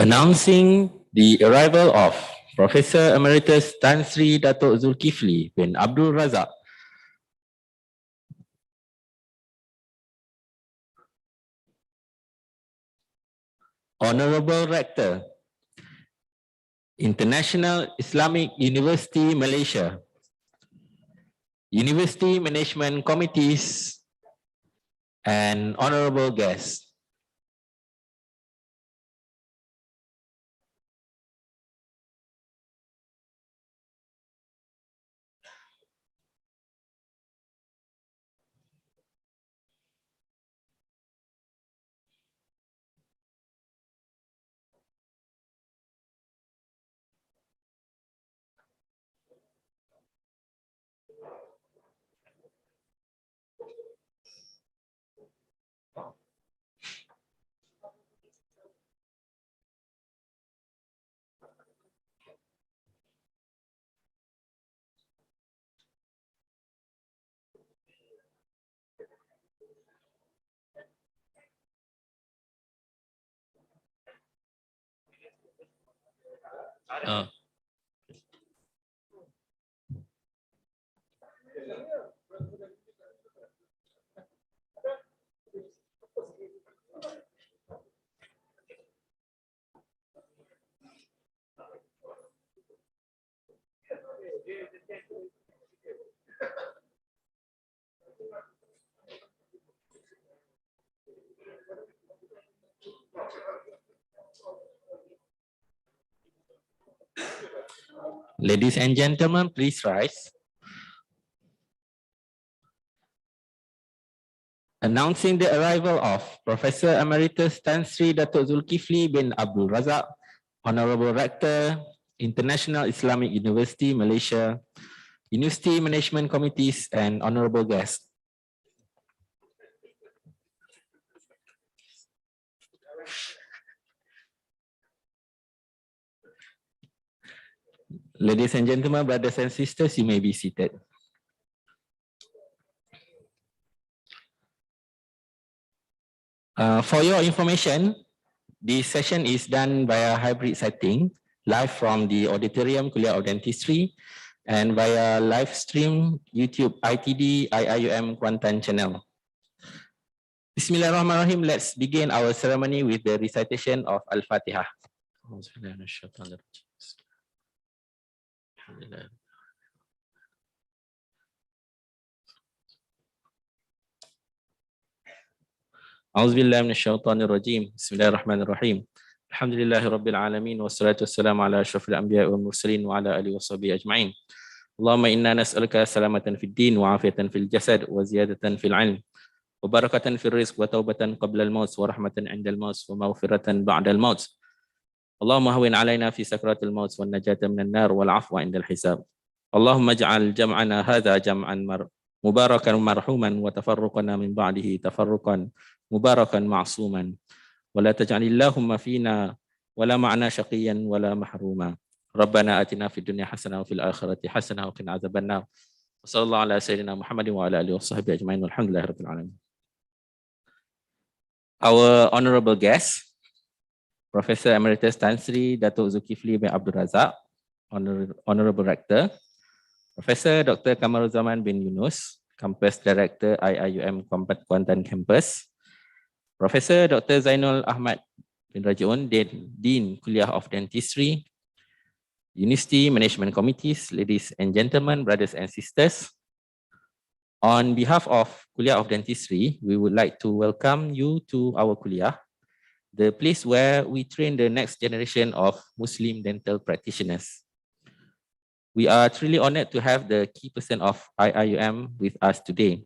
Announcing the arrival of Professor Emeritus Tan Sri Datuk Zulkifli bin Abdul Razak, Honourable Rector, International Islamic University Malaysia, University Management Committees, and honourable guests. Ladies and gentlemen, please rise. Announcing the arrival of Professor Emeritus Tan Sri Datuk Zulkifli bin Abdul Razak, Honourable Rector, International Islamic University Malaysia, University Management Committees, and honourable guests. Ladies and gentlemen, brothers and sisters, you may be seated. For your information, this session is done via hybrid setting, live from the Auditorium Kuliah of Dentistry and via live stream YouTube ITD IIUM Kuantan channel. Bismillahirrahmanirrahim. Let's begin our ceremony with the recitation of Al-Fatihah. Auzubillahi minasyaitonir rajim. Bismillahirrahmanirrahim. Alhamdulillahi rabbil alamin wassalatu wassalamu ala asyrafil anbiya'i wal mursalin wa ala alihi washabihi ajma'in. Allahumma inna nas'aluka salamatan fid din wa afiatan fil jasad wa ziyadatan fil ilm wa barakatan fil rizq wa taubatan qabla al maut wa rahmatan 'inda al maut wa maghfiratan ba'da al maut. Allahumma hawwin 'alaina fi sakratil maut wan najata minan nar wal 'afwa 'inda al hisab. Allahumma ij'al jam'ana hadha jam'an mubarakan marhuman wa tafarruqana min ba'dihi tafarruqan mubarakan ma'suman wa la taj'alillahumma fina wala ma'ana syaqiyan wala mahruma. Rabbana atina fid dunya hasanah wa fil akhirati hasanah wa qina adzabannar. Wassallallahu ala sayyidina Muhammadin wa ala alihi washabbihi ajma'in walhamdulillahi rabbil alamin. Our honourable guest, Professor Emeritus Tan Sri Datuk Zulkifli bin Abdul Razak, Honourable Rector, Professor Dr. Kamaruzaman bin Yunus, Campus Director IIUM Kuantan Campus, Professor Dr. Zainul Ahmad bin Rajaun, Dean Kuliah of Dentistry, University Management Committees, ladies and gentlemen, brothers and sisters. On behalf of Kuliah of Dentistry, we would like to welcome you to our Kuliah, the place where we train the next generation of Muslim dental practitioners. We are truly honored to have the key person of IIUM with us today.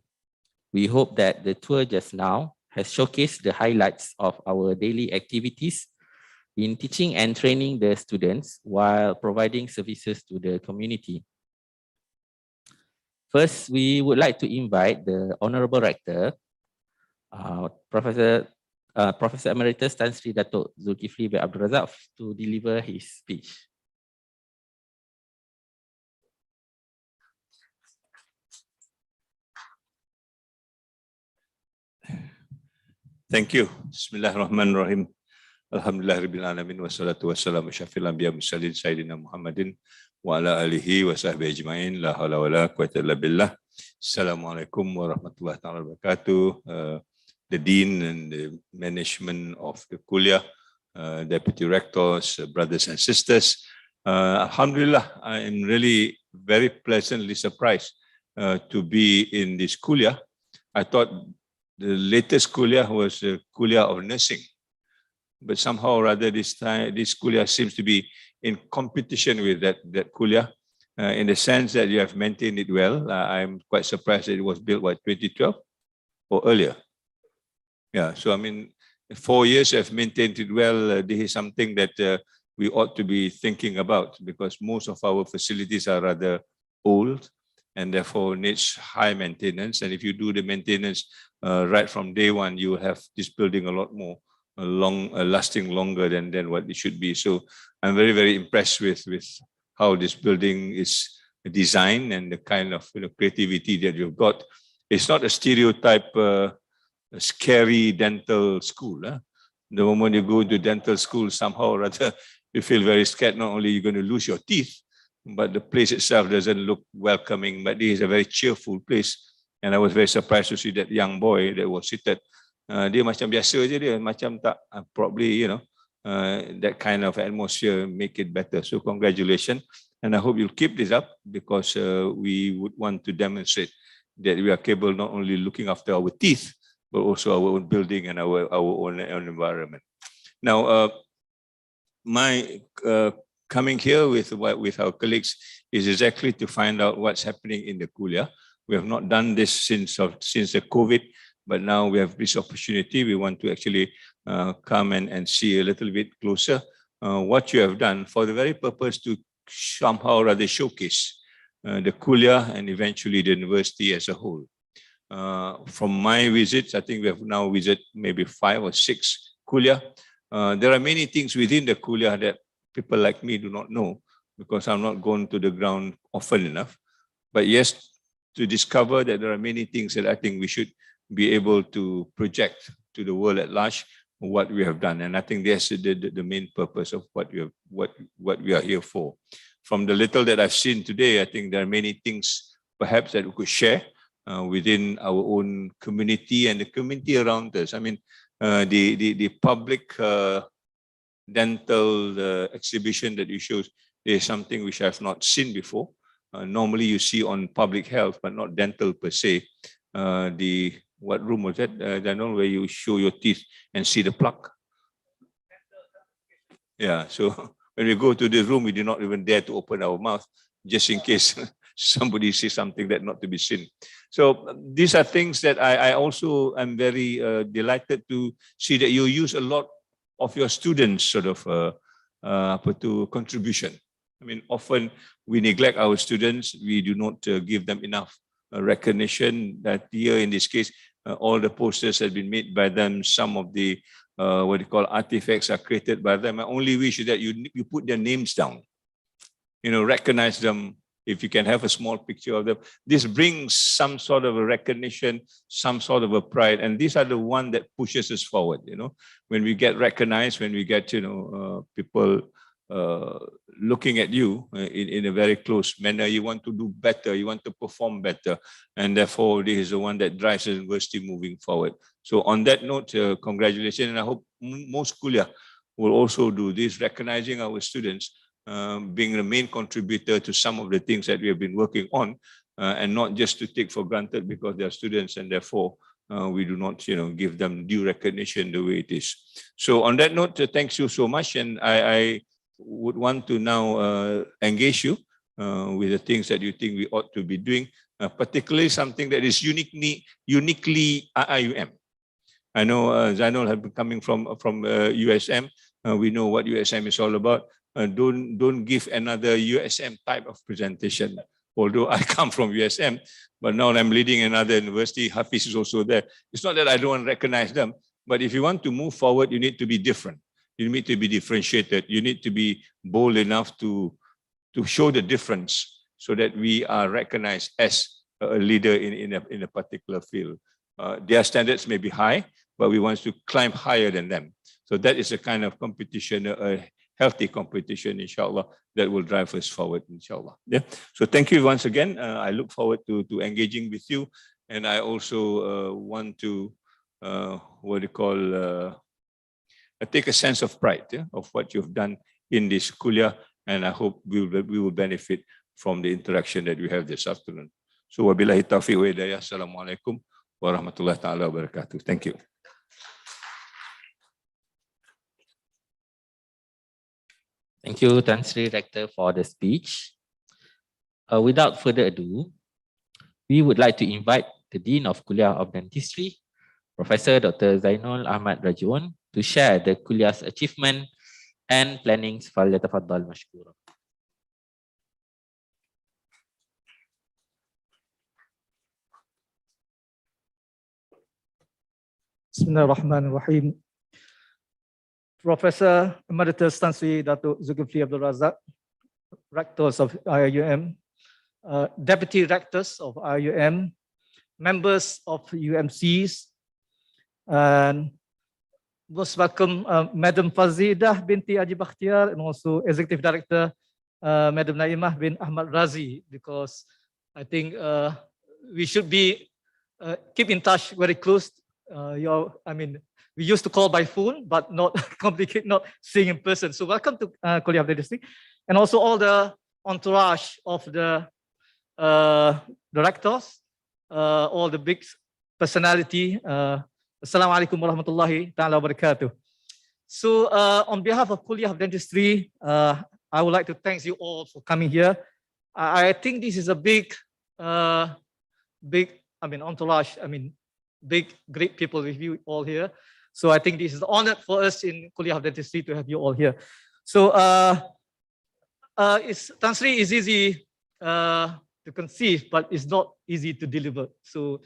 We hope that the tour just now has showcased the highlights of our daily activities in teaching and training the students while providing services to the community. First, we would like to invite the Honourable Rector, Professor Emeritus Tan Sri Datuk Zulkifli bin Abdul Razak, to deliver his speech. Thank you. Bismillahirrahmanirrahim. Alhamdulillahirabbil alamin wassalatu wassalamu syafil anbiya mursalin sayyidina Muhammadin wa ala alihi wa sahbihi ajmain la haula wala quwwata illa billah. Assalamualaikum warahmatullahi wabarakatuh. The dean and the management of the kuliah, deputy rectors, brothers and sisters. Alhamdulillah, I am really very pleasantly surprised to be in this kuliah. I thought the latest kuliah was a kuliah of nursing. But somehow or other this time, this kuliah seems to be in competition with that kuliah, in the sense that you have maintained it well. I'm quite surprised that it was built, 2012 or earlier? Yeah, so I mean, 4 years have maintained it well. This is something that we ought to be thinking about, because most of our facilities are rather old and therefore needs high maintenance. And if you do the maintenance right from day one, you will have this building a lot more lasting longer than what it should be. So I'm very, very impressed with how this building is designed and the kind of creativity that you've got. It's not a stereotype scary dental school. The moment you go into dental school, somehow or other you feel very scared. Not only you're going to lose your teeth, but the place itself doesn't look welcoming. But this is a very cheerful place. And I was very surprised to see that young boy that was seated. Dia macam biasa je dia, macam tak, probably, that kind of atmosphere make it better. So congratulations. And I hope you'll keep this up, because we would want to demonstrate that we are capable not only looking after our teeth, but also our own building and our own environment. Now, my coming here with our colleagues is exactly to find out what's happening in the kuliah. We have not done this since the COVID, but now we have this opportunity. We want to actually come and see a little bit closer what you have done, for the very purpose to somehow rather showcase the kuliah and eventually the university as a whole. From my visits, I think we have now visited maybe 5 or 6 kuliah. There are many things within the kuliah that people like me do not know, because I'm not going to the ground often enough. But yes, to discover that there are many things that I think we should be able to project to the world at large what we have done. And I think that's the main purpose of what we are here for. From the little that I've seen today, I think there are many things perhaps that we could share within our own community and the community around us. I mean, the public dental exhibition that you showed is something which I've not seen before. Normally you see on public health, but not dental per se. What room was that? I know where you show your teeth and see the plaque. Yeah, so when we go to the room, we do not even dare to open our mouth, just in case somebody sees something that not to be seen. So these are things that I also am very delighted to see that you use a lot of your students' sort of contribution. I mean, often we neglect our students. We do not give them enough recognition. That here, in this case, all the posters have been made by them. Some of the what you call artifacts are created by them. I only wish that you put their names down. Recognize them. If you can have a small picture of them, this brings some sort of a recognition, some sort of a pride, and these are the one that pushes us forward. When we get recognized, when we get people looking at you in a very close manner, you want to do better, you want to perform better, and therefore this is the one that drives the university moving forward. So on that note, congratulations, and I hope most kuliah will also do this, recognizing our students, being the main contributor to some of the things that we have been working on, and not just to take for granted because they are students and therefore we do not give them due recognition the way it is. So on that note, thanks you so much, and I would want to now engage you with the things that you think we ought to be doing, particularly something that is uniquely IIUM. I know Zainul have been coming from USM. We know what USM is all about. Don't give another USM type of presentation. Although I come from USM, but now I'm leading another university. Hafiz is also there. It's not that I don't recognize them, but if you want to move forward, you need to be different. You need to be differentiated. You need to be bold enough to show the difference so that we are recognized as a leader in a particular field. Their standards may be high, but we want to climb higher than them. So that is a kind of competition, a healthy competition, inshallah, that will drive us forward, inshallah. Yeah. So thank you once again. I look forward to engaging with you. And I also want to, take a sense of pride, yeah, of what you've done in this kuliah. And I hope we will benefit from the interaction that we have this afternoon. So wabillahi taufiq wa hidayah. Assalamualaikum warahmatullahi ta'ala wabarakatuh. Thank you. Thank you, Tan Sri Rector, for the speech. Without further ado, we would like to invite the Dean of Kuliah of Dentistry, Professor Dr. Zainul Ahmad Rajiun, to share the kuliah's achievement and plannings. Falyatafaddal mashkura. Bismillahirrahmanirrahim. Professor Emeritus Tan Sri Datuk Zulkifli Abdul Razak, Rectors of IUM, Deputy Rectors of IUM, members of UMCs, and most welcome Madam Fazidah binti Haji Bakhtiar, and also Executive Director Madam Naimah bin Ahmad Razi, because I think we should be keep in touch very close. We used to call by phone, but not complicate, not seeing in person. So welcome to Kuliah of Dentistry, and also all the entourage of the directors, all the big personality. Assalamualaikum warahmatullahi ta'ala wabarakatuh. So on behalf of Kuliah of Dentistry, I would like to thank you all for coming here. I think this is a big entourage. Big, great people with you all here. So I think this is an honor for us in Kuliah of Dentistry to have you all here. So Tan Sri is easy to conceive, but it's not easy to deliver. So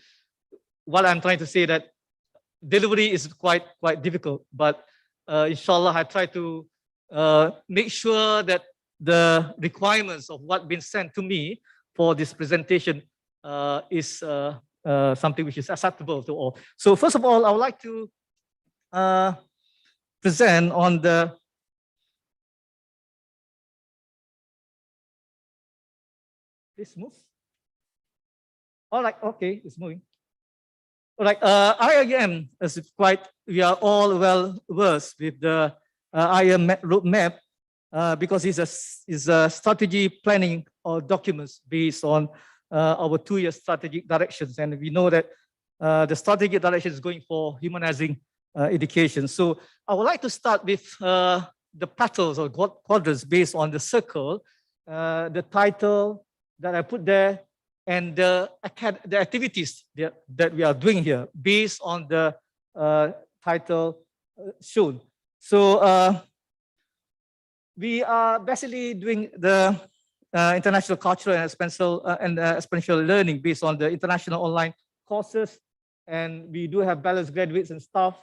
what I'm trying to say that delivery is quite difficult, but inshallah I try to make sure that the requirements of what been sent to me for this presentation is something which is acceptable to all. So first of all, I would like to present on the this move. All right, okay, it's moving. All right, IIM is we are all well versed with the IIM roadmap because it's a strategy planning or documents based on our 2-year strategic directions, and we know that the strategic direction is going for humanizing education. So I would like to start with the petals or quadrants based on the circle, the title that I put there, and the activities that we are doing here based on the title shown. So we are basically doing the international cultural and experiential learning based on the international online courses, and we do have balanced graduates and staff,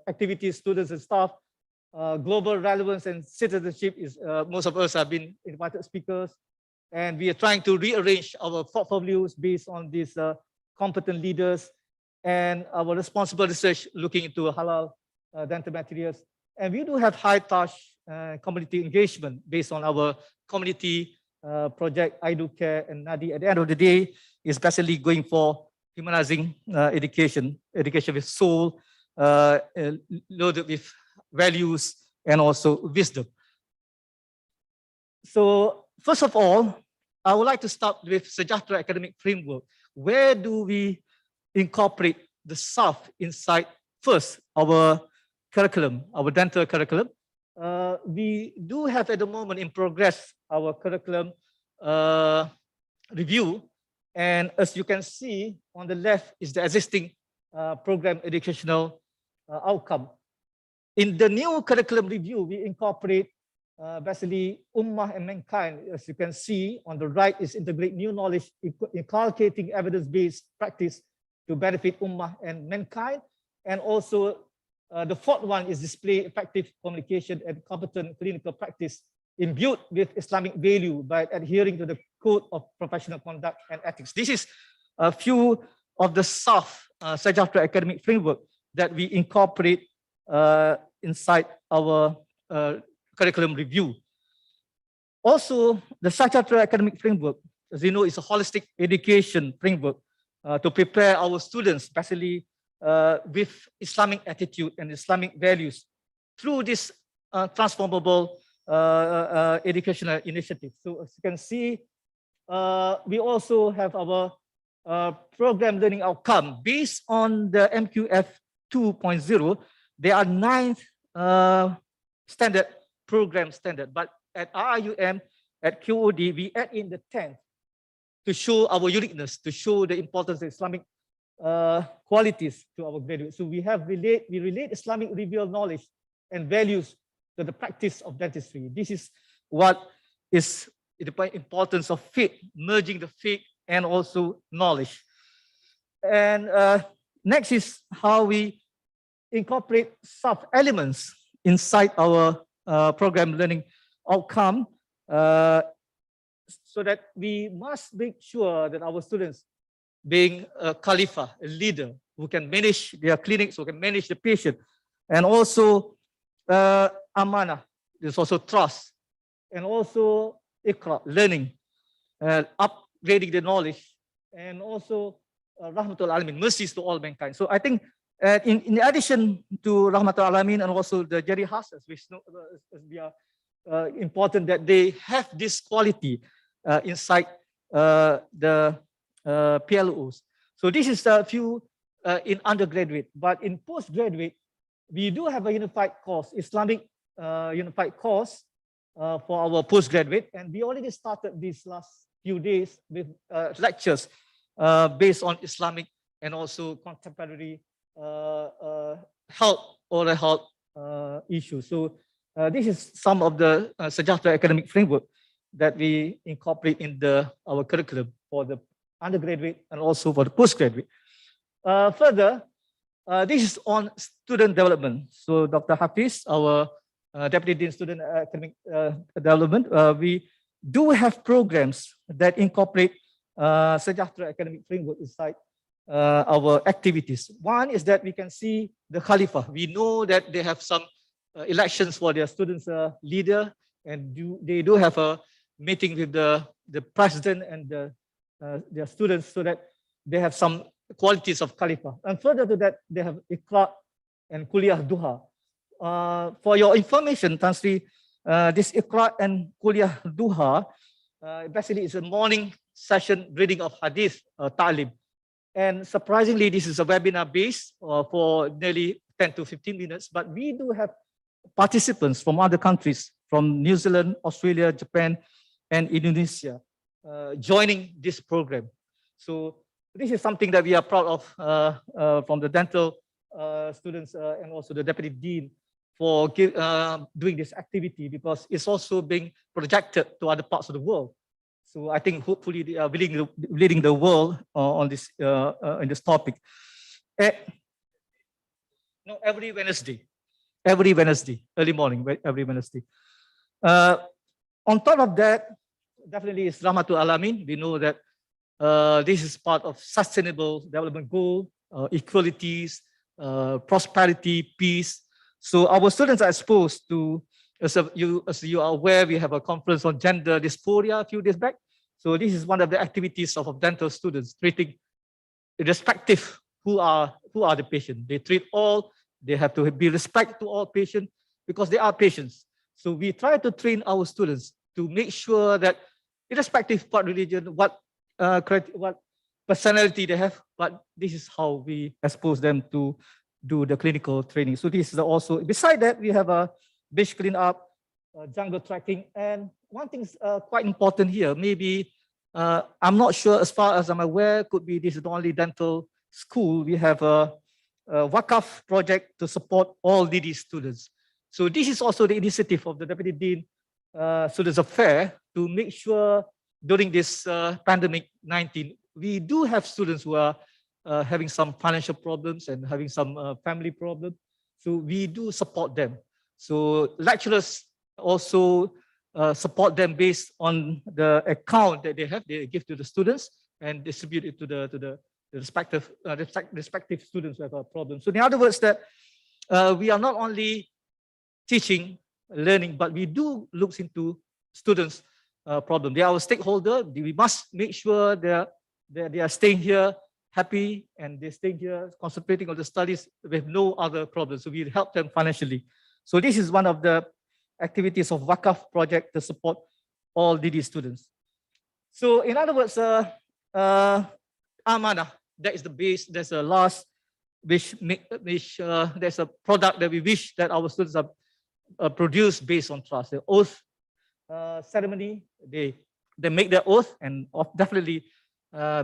activities, students and staff. Global relevance and citizenship is most of us have been invited speakers, and we are trying to rearrange our portfolios based on these competent leaders and our responsible research looking into halal dental materials. And we do have high touch community engagement based on our community project, I Do Care and Nadi. At the end of the day, is basically going for humanizing education with soul, loaded with values and also wisdom. So first of all, I would like to start with Sejahtera academic framework. Where do we incorporate the SAF inside first our curriculum, our dental curriculum? We do have at the moment in progress our curriculum review, and as you can see on the left is the existing program educational outcome. In the new curriculum review, we incorporate basically Ummah and mankind. As you can see on the right is integrate new knowledge, inculcating evidence-based practice to benefit Ummah and mankind. And also the fourth one is display effective communication and competent clinical practice imbued with Islamic value by adhering to the code of professional conduct and ethics. This is a few of the SAF, Sejahtera academic framework, that we incorporate inside our curriculum review. Also, the statutory academic framework, as you know, is a holistic education framework to prepare our students, especially with Islamic attitude and Islamic values through this transformable educational initiative. So as you can see, we also have our program learning outcome based on the MQF 2.0. There are 9 standard program standard, but at RIUM, at QOD, we add in the 10th to show our uniqueness, to show the importance of Islamic qualities to our graduates. So we relate Islamic revealed knowledge and values to the practice of dentistry. This is what is the importance of faith, merging the faith and also knowledge. And next is how we incorporate sub-elements inside our program learning outcome, so that we must make sure that our students, being a Khalifa, a leader who can manage their clinics, who can manage the patient, and also amanah, there's also trust, and also iqra, learning, upgrading the knowledge, and also rahmatul alamin, mercies to all mankind. So I think in addition to rahmatul alamin and also the jari hasas, which we are important that they have this quality inside the PLOs. So this is a few in undergraduate, but in postgraduate, we do have a unified course, Islamic unified course for our postgraduate, and we already started these last few days with lectures based on Islamic and also contemporary health, oral health issues. So this is some of the Sejahtera academic framework that we incorporate in our curriculum for the undergraduate and also for the postgraduate. Further, this is on student development. So Dr. Hafiz, our Deputy Dean Student Academic Development, we do have programs that incorporate Sejahtera academic framework inside our activities. One is that we can see the Khalifa. We know that they have some elections for their students' leader, and they do have a meeting with the president and their students, so that they have some qualities of Khalifa. And further to that, they have Iqra and Kuliah Duha. For your information, Tan Sri, this Iqra and Kuliah Duha basically is a morning session reading of Hadith Ta'lim. And surprisingly, this is a webinar based for nearly 10 to 15 minutes, but we do have participants from other countries, from New Zealand, Australia, Japan, and Indonesia joining this program. So this is something that we are proud of from the dental students and also the Deputy Dean for doing this activity, because it's also being projected to other parts of the world. So I think hopefully they are leading the world on this in this topic. No, every Wednesday, early morning, every Wednesday. On top of that, definitely is Rahmatul Alamin. We know that this is part of sustainable development goal, equalities, prosperity, peace. So our students are exposed to, as you are aware, we have a conference on gender dysphoria a few days back. So this is one of the activities of dental students, treating irrespective who are the patient. They treat all, they have to be respect to all patients because they are patients. So we try to train our students to make sure that irrespective of what religion, what personality they have, but this is how we expose them to do the clinical training. So this is also, beside that, we have a beach cleanup, jungle trekking, and one thing is quite important here. Maybe I'm not sure, as far as I'm aware, could be this is the only dental school. We have a Wakaf project to support all DD students. So this is also the initiative of the Deputy Dean Students Affairs to make sure during this pandemic 19, we do have students who are having some financial problems and having some family problems. So we do support them. So lecturers also support them based on the account that they have. They give to the students and distribute it to the respective students who have a problem. So in other words, that we are not only teaching, learning, but we do look into students' problem. They are our stakeholder. We must make sure they are staying here happy and they're staying here concentrating on the studies with no other problems. So we help them financially. So this is one of the activities of Wakaf project to support all DD students. So in other words, Amanah, that is the base, that's the last there's a product that we wish that our students are produced based on trust. The oath ceremony, they make their oath, and definitely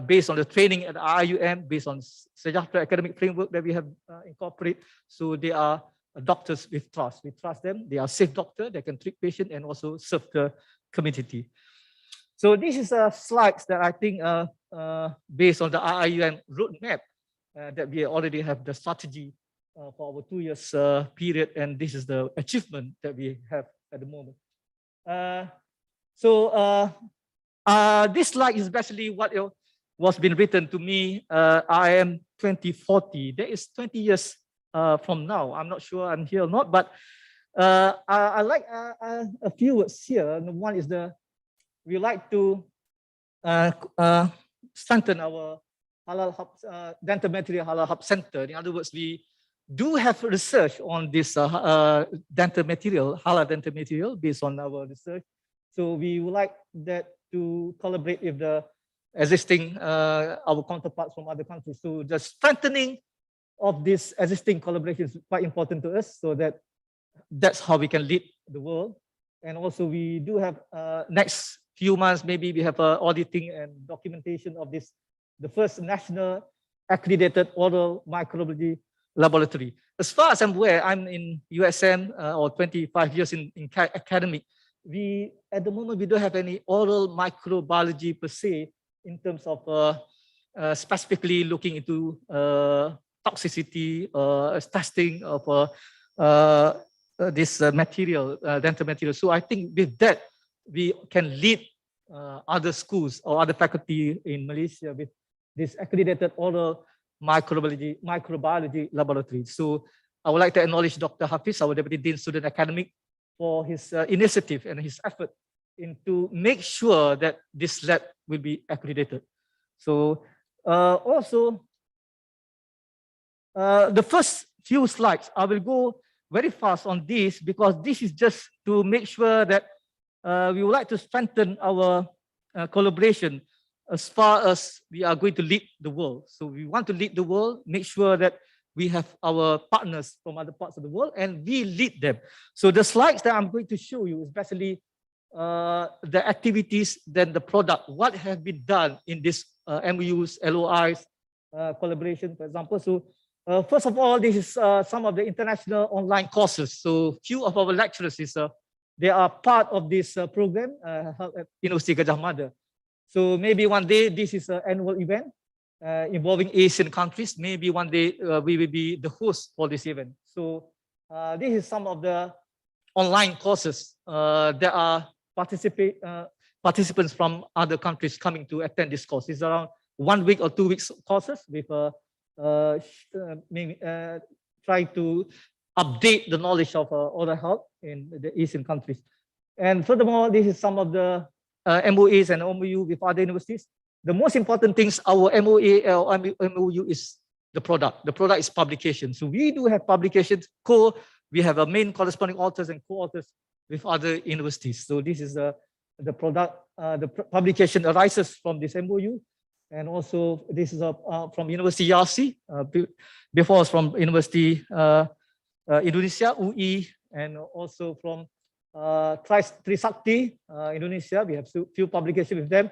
based on the training at IUM, based on Sejahtera academic framework that we have incorporated. So they are doctors with trust. We trust them. They are safe doctor. They can treat patients and also serve the community. So this is slides that I think based on the IUM roadmap that we already have the strategy for our 2 years period, and this is the achievement that we have at the moment. This slide is basically what was been written to me. I am 2040. That is 20 years from now. I'm not sure I'm here or not, but I like a few words here. One is we like to strengthen our Halal Hub, dental material Halal Hub Center. In other words, we do have research on this dental material, halal dental material, based on our research. So we would like that to collaborate with the existing our counterparts from other countries. So the strengthening of this existing collaboration is quite important to us, so that's how we can lead the world. And also we do have next few months, maybe we have auditing and documentation of this, the first national accredited oral microbiology laboratory. As far as I'm aware, I'm in USM or 25 years in academic. At the moment, we don't have any oral microbiology per se in terms of specifically looking into toxicity, testing of this material, dental material. So I think with that, we can lead other schools or other faculty in Malaysia with this accredited oral microbiology laboratory. So I would like to acknowledge Dr. Hafiz, our Deputy Dean Student Academic, for his initiative and his effort to make sure that this lab will be accredited. So also, the first few slides, I will go very fast on this because this is just to make sure that we would like to strengthen our collaboration as far as we are going to lead the world. So we want to lead the world, make sure that we have our partners from other parts of the world and we lead them. So the slides that I'm going to show you is basically the activities, then the product, what has been done in this MOUs, LOIs, collaboration, for example. So first of all, this is some of the international online courses. So few of our lecturers they are part of this program held at University Gajah Mada. So maybe one day this is an annual event involving Asian countries. Maybe one day we will be the host for this event. So this is some of the online courses. There are participants from other countries coming to attend this course. It's around 1 week or 2 weeks courses with trying to update the knowledge of oral health in the Asian countries. And furthermore, this is some of the MOAs and MOU with other universities. The most important things, our MOA or MOU is the product. The product is publication. So we do have publications, we have a main corresponding authors and co-authors with other universities. So this is the product, the publication arises from this MOU. And also this is from University Yarsi, before it was from University Indonesia, UI, and also from Trisakti, Indonesia. We have few publications with them.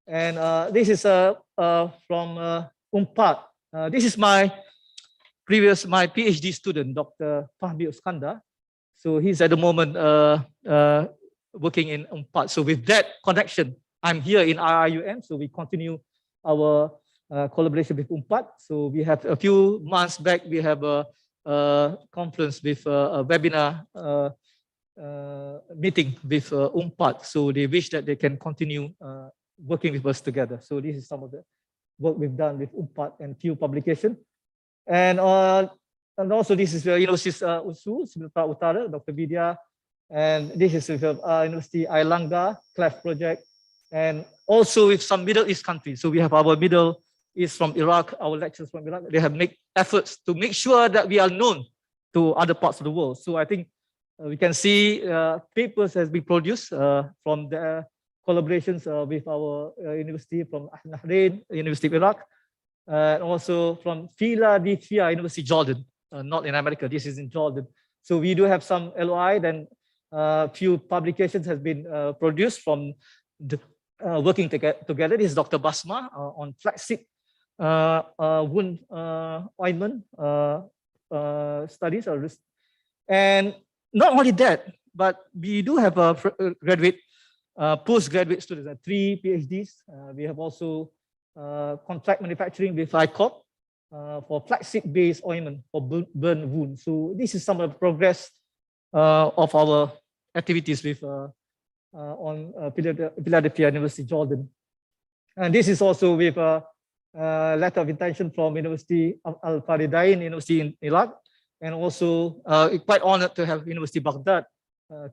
And this is from UNPAD. This is my PhD student, Dr. Fahmi Uskandar. So he's at the moment working in UNPAD. So with that connection, I'm here in RIUM. So we continue our collaboration with UNPAD. So we have a few months back, we have a conference with a webinar meeting with UNPAD. So they wish that they can continue working with us together. So this is some of the work we've done with UNPAD and few publications. And And also this is University USU, Sumatera Utara, Dr. Vidya. And this is with University Airlangga, CLEF project. And also with some Middle East countries. So we have our Middle East from Iraq, our lecturers from Iraq. They have made efforts to make sure that we are known to other parts of the world. So I think we can see papers has been produced from the collaborations with our university from Nahrain, University of Iraq, and also from Philadelphia, University Jordan, not in America, this is in Jordan. So we do have some LOI, then few publications has been produced from the, working together. This is Dr. Basma on flaxseed wound ointment studies. And not only that, but we do have a graduate, postgraduate students, 3 PhDs. We have also contract manufacturing with ICOP for flaxseed-based ointment for burn wounds. So this is some of the progress of our activities with on Philadelphia University Jordan. And this is also with a letter of intention from University of Al-Faridain, University in Iraq. And also quite honored to have University Baghdad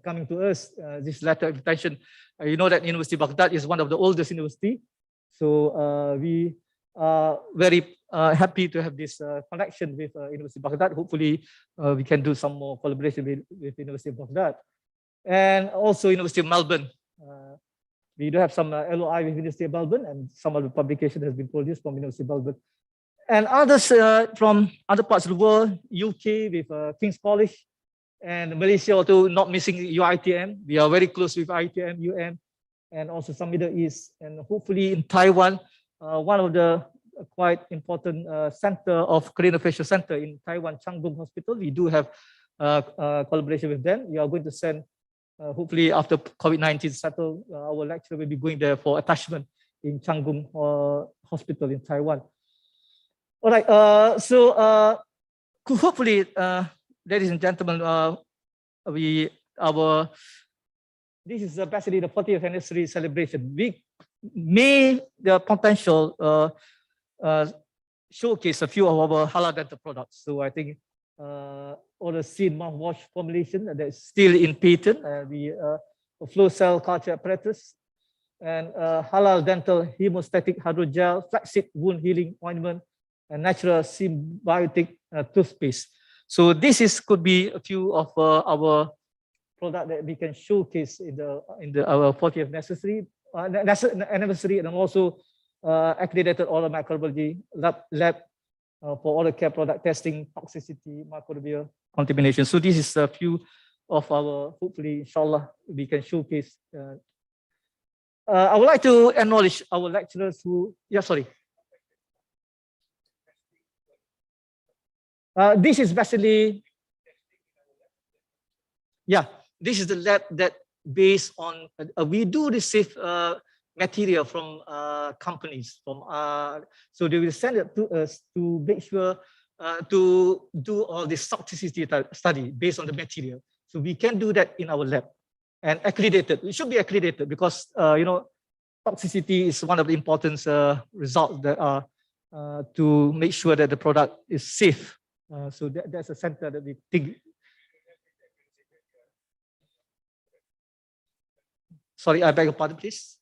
coming to us, this letter of intention. You know that University Baghdad is one of the oldest university. So we are very happy to have this connection with University Baghdad. Hopefully we can do some more collaboration with University of Baghdad. And also University of Melbourne. We do have some LOI with University of Melbourne, and some of the publication has been produced from University of Melbourne. And others from other parts of the world, UK with King's College, and Malaysia also not missing UITM. We are very close with ITM, UM, and also some Middle East, and hopefully in Taiwan, one of the quite important center of craniofacial center in Taiwan, Changgung Hospital. We do have collaboration with them. We are going to send, hopefully after COVID-19 settle, our lecturer will be going there for attachment in Changgung Hospital in Taiwan. All right, so hopefully, ladies and gentlemen, this is basically the 40th anniversary celebration. We may the potential showcase a few of our halal dental products. So I think all the seed mouthwash formulation that's still in patent, the flow cell culture apparatus, and halal dental hemostatic hydrogel, flaxseed wound healing ointment, and natural symbiotic toothpaste. So this could be a few of our product that we can showcase in our 40th anniversary, and also accredited oral microbiology lab for oral care product testing, toxicity, microbial contamination. So this is a few of our, hopefully, inshallah, we can showcase. I would like to acknowledge our lecturers who, this is basically, this is the lab that based on, we do receive material from companies, so they will send it to us to make sure to do all this toxicity study based on the material. So we can do that in our lab and accredited. It should be accredited because, toxicity is one of the important results that are to make sure that the product is safe. So that's a center that we think. Sorry, I beg your pardon, please.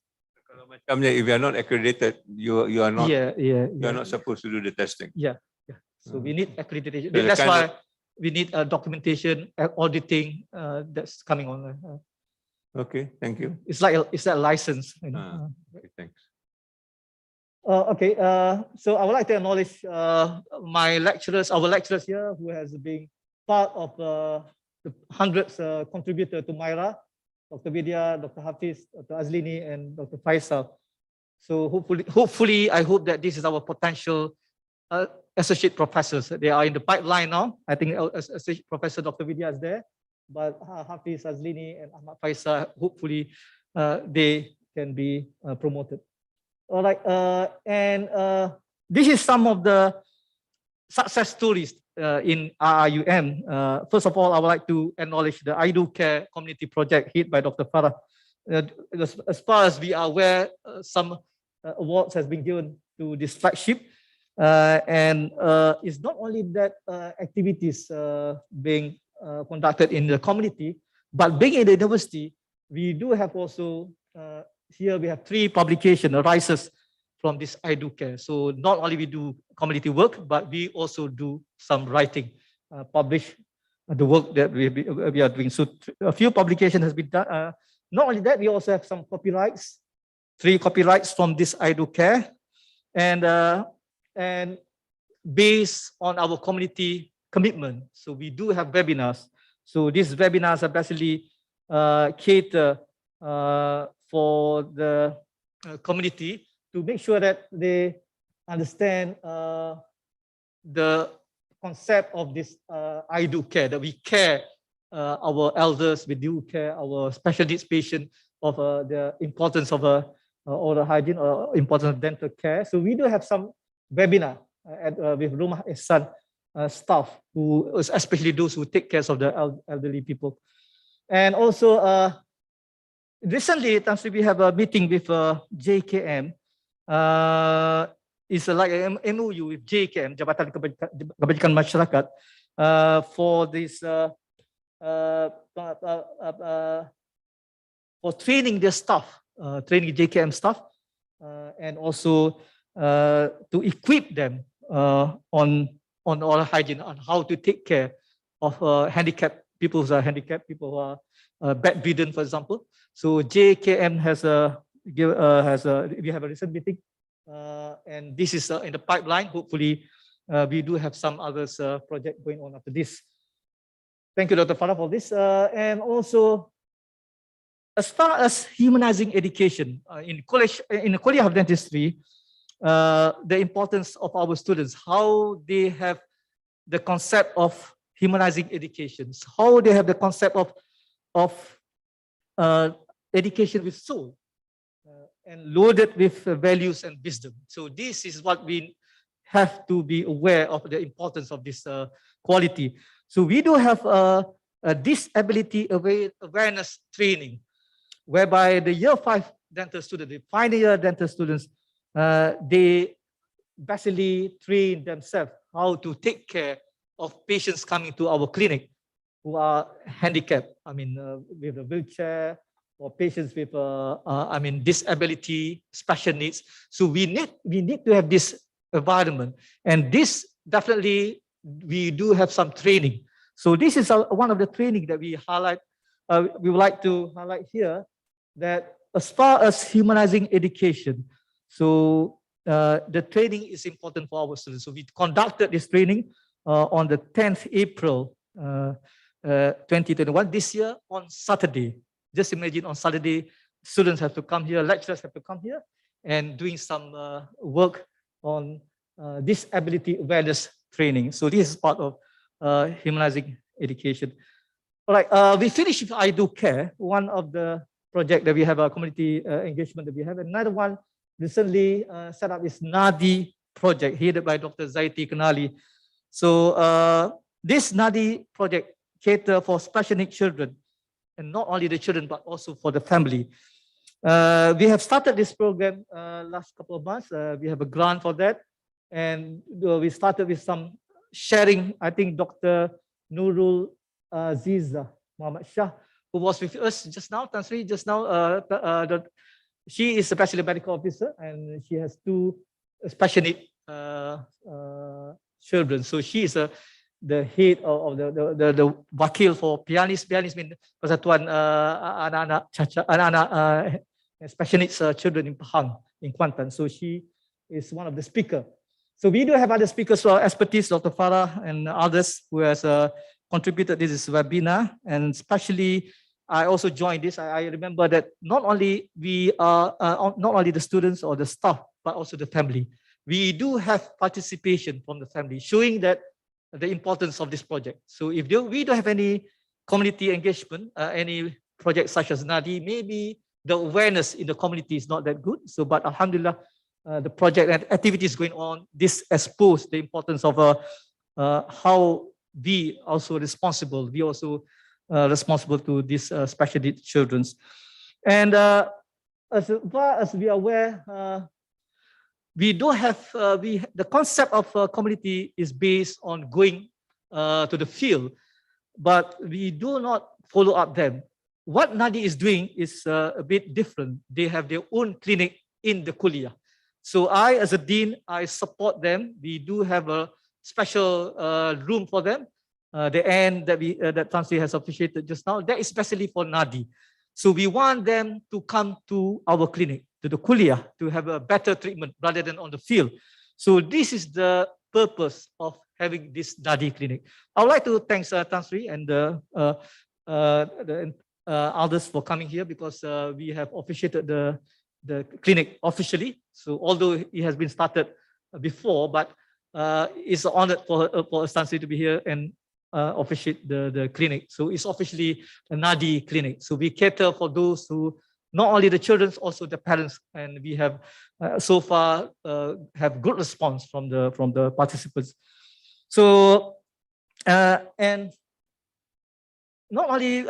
If you are not accredited, you are not. You are not supposed to do the testing. So we need accreditation. That's why we need documentation, auditing that's coming on. Okay, thank you. It's like a license. Okay, thanks. So I would like to acknowledge our lecturers here who has been part of the hundreds contributor to Myra, Dr. Vidya, Dr. Hafiz, Dr. Azlini, and Dr. Faisal. So hopefully, I hope that this is our potential associate professors. They are in the pipeline now. I think associate professor Dr. Vidya is there, but Hafiz, Azlini, and Ahmad Faisal, hopefully they can be promoted. All right, and this is some of the success stories in RIUM. First of all, I would like to acknowledge the I Do Care community project headed by Dr. Farah. As far as we are aware, some awards has been given to this flagship. And it's not only that activities being conducted in the community, but being in the university, we do have also, here we have 3 publications arises from this I Do Care. So not only we do community work, but we also do some writing, publish the work that we are doing. So a few publications has been done. Not only that, we also have some copyrights, 3 copyrights from this I Do Care. And based on our community commitment, so we do have webinars. So these webinars are basically cater for the community to make sure that they understand the concept of this I Do Care, that we care our elders, we do care our special needs patient of the importance of oral hygiene or importance of dental care. So we do have some webinar with Rumah Ihsan staff, who especially those who take care of the elderly people. And also recently, we have a meeting with JKM. It's like an MOU with JKM, Jabatan Kebajikan Masyarakat, for this for training their staff, training JKM staff, and also to equip them on oral hygiene, on how to take care of handicapped people who are handicapped, people who are bedridden, for example. So JKM we have a recent meeting, and this is in the pipeline. Hopefully, we do have some others project going on after this. Thank you, Dr. Farah, for this. And also, as far as humanizing education in the College of Dentistry, the importance of our students, how they have the concept of humanizing education, how they have the concept of education with soul, and loaded with values and wisdom. So this is what we have to be aware of, the importance of this quality. So we do have a disability awareness training, whereby the year 5 dental students, the final year dental students, they basically train themselves how to take care of patients coming to our clinic who are handicapped, I mean, with a wheelchair, or patients with, I mean, disability, special needs. So we need to have this environment, and this definitely we do have some training. So this is one of the training that we highlight. We would like to highlight here that as far as humanizing education, so the training is important for our students. So we conducted this training on the 10th April 2021, this year on Saturday. Just imagine on Saturday, students have to come here, lecturers have to come here and doing some work on disability awareness training. So this is part of humanizing education. All right, we finished with I Do Care, one of the project that we have, a community engagement that we have. Another one recently set up is NADI project, headed by Dr. Zaiti Kanali. So this NADI project cater for special needs children, and not only the children, but also for the family. We have started this program last couple of months. We have a grant for that. And we started with some sharing. I think Dr. Nurul Ziza Muhammad Shah, who was with us just now, Tansri, just now, she is a special medical officer, and she has 2 special need children. So she is the head of the wakil for pianis mean Persatuan anak-anak special needs children in Pahang, in Kuantan. So she is one of the speakers. So we do have other speakers for expertise, Dr. Farah and others who has contributed this webinar, and especially I also joined this. I remember that not only we are not only the students or the staff, but also the family. We do have participation from the family, showing that the importance of this project. So if we don't have any community engagement, any project such as NADI, maybe the awareness in the community is not that good. So, but Alhamdulillah, the project and activities going on, this exposed the importance of how we also responsible. We also responsible to these special needs children. And as far as we are aware, we don't have, the concept of community is based on going to the field, but we do not follow up them. What NADI is doing is a bit different. They have their own clinic in the kuliah. So I, as a dean, I support them. We do have a special room for them. The end that that Tansi has officiated just now, that is especially for NADI. So we want them to come to our clinic, to the kuliah, to have a better treatment rather than on the field. So this is the purpose of having this NADI clinic. I would like to thank Tan Sri and the others for coming here, because we have officiated the clinic officially. So although it has been started before, but it's an honor for Tan Sri to be here and officiate the clinic. So it's officially a NADI clinic. So we cater for those who, not only the children, also the parents, and we have so far have good response from the participants. So and not only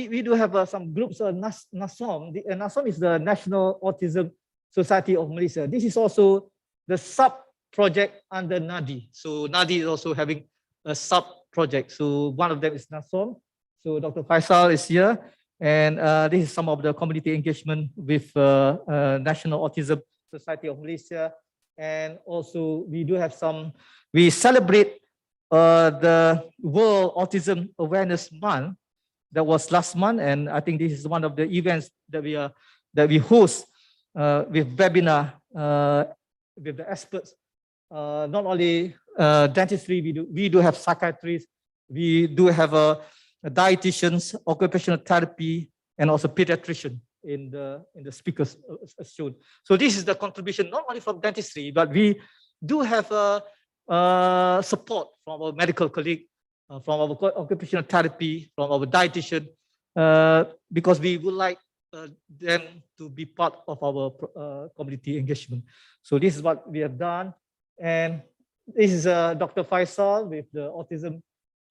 we do have some groups. NASOM. NASOM is the National Autism Society of Malaysia. This is also the sub project under NADI. So NADI is also having a sub project. So one of them is NASOM. So Dr. Faisal is here, and this is some of the community engagement with National Autism Society of Malaysia. And also we do have some, we celebrate the World Autism Awareness Month. That was last month, and I think this is one of the events that we host with webinar with the experts. Not only dentistry, we do have psychiatrists, we do have dietitians, occupational therapy, and also pediatrician in the speakers shown. So this is the contribution not only from dentistry, but we do have support from our medical colleague, from our occupational therapy, from our dietitian, because we would like them to be part of our community engagement. So this is what we have done. And this is Dr. Faisal with the autism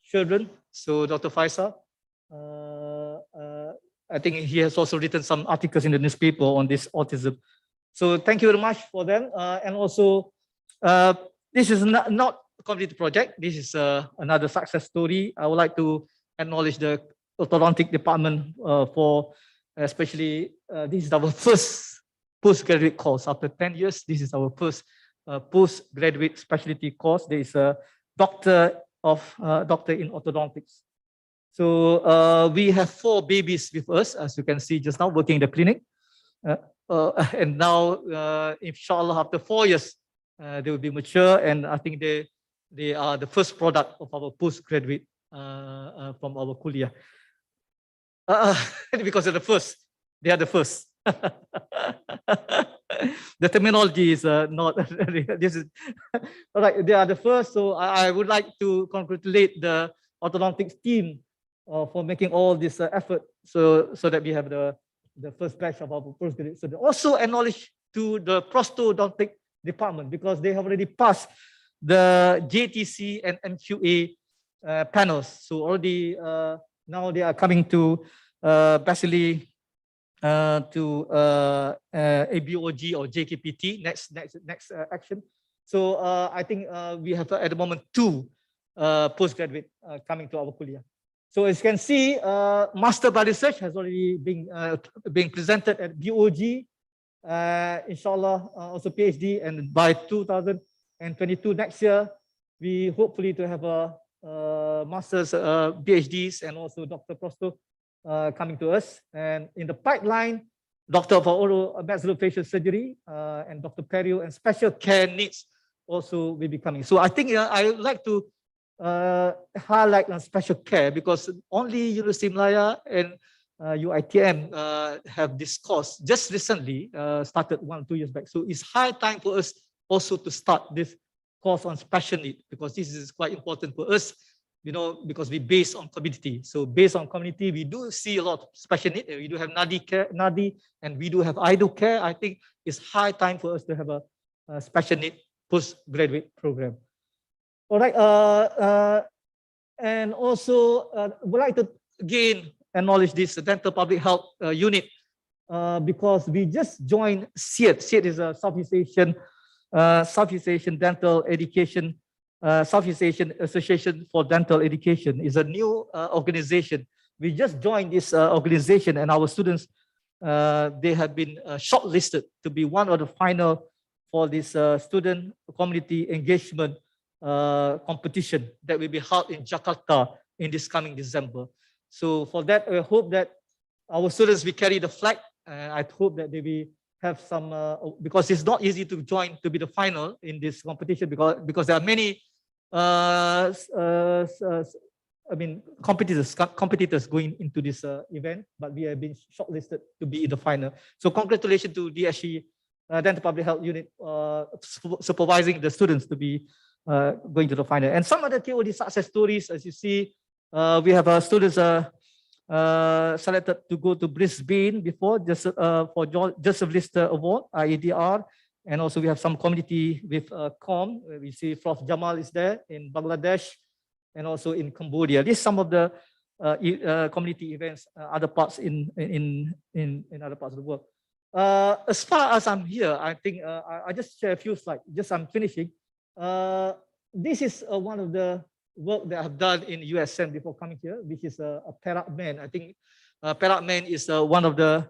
children. So Dr. Faisal, I think he has also written some articles in the newspaper on this autism. So thank you very much for them. And also, this is not a community project. This is another success story. I would like to acknowledge the orthodontic department for especially, this is our first postgraduate course. After 10 years, this is our first postgraduate specialty course. There is a doctor in orthodontics. So we have 4 babies with us, as you can see just now, working in the clinic. And now, inshallah, after 4 years, they will be mature, and I think they are the first product of our postgraduate from our kuliah. Because of the first, they are the first. The terminology is not, this is, all right, they are the first. So I would like to congratulate the orthodontics team for making all this effort, so that we have the first batch of our postgraduate. So also acknowledge to the prosthodontic department, because they have already passed the JTC and MQA panels. So already now they are coming to basically to ABOG or JKPT, next action. So I think we have at the moment 2 postgraduate coming to our kuliah. So as you can see, Master by Research has already been presented at BOG. Inshallah, also PhD, and by 2022 next year, we hopefully to have a master's, PhDs, and also Dr. Prosto coming to us. And in the pipeline, Doctor for Oral Maxillofacial Surgery and Dr. Perio and Special Care Needs also will be coming. So I think I would like to highlight on special care, because only University Malaya and UITM have this course just recently, started 1 or 2 years back. So it's high time for us also to start this course on special need, because this is quite important for us, you know, because we based on community. So based on community, we do see a lot of special need. We do have NADI, and we do have IDO care. I think it's high time for us to have a special need postgraduate program. All right, and also would like to again acknowledge this dental public health unit, because we just joined SEAT. SEAT is a Southeast Asian Southeast Asian Dental Education, Southeast Asian Association for Dental Education is a new organization. We just joined this organization, and our students, they have been shortlisted to be one of the final for this student community engagement competition that will be held in Jakarta in this coming December. So for that, I hope that our students will carry the flag, and I hope that they will have some, because it's not easy to join to be the final in this competition, because there are many competitors going into this event, but we have been shortlisted to be in the final. So congratulations to DSE Dental Public Health Unit supervising the students to be going to the final. And some other KOD success stories, as you see, we have students selected to go to Brisbane before, just for Joseph Lister Award, IADR. And also we have some community with COM. We see Prof. Jamal is there in Bangladesh and also in Cambodia. These some of the community events, other parts in other parts of the world. As far as I'm here, I think I just share a few slides. Just I'm finishing. This is one of the work that I've done in USM before coming here, which is a Parrot Man. I think Parrot Man is one of the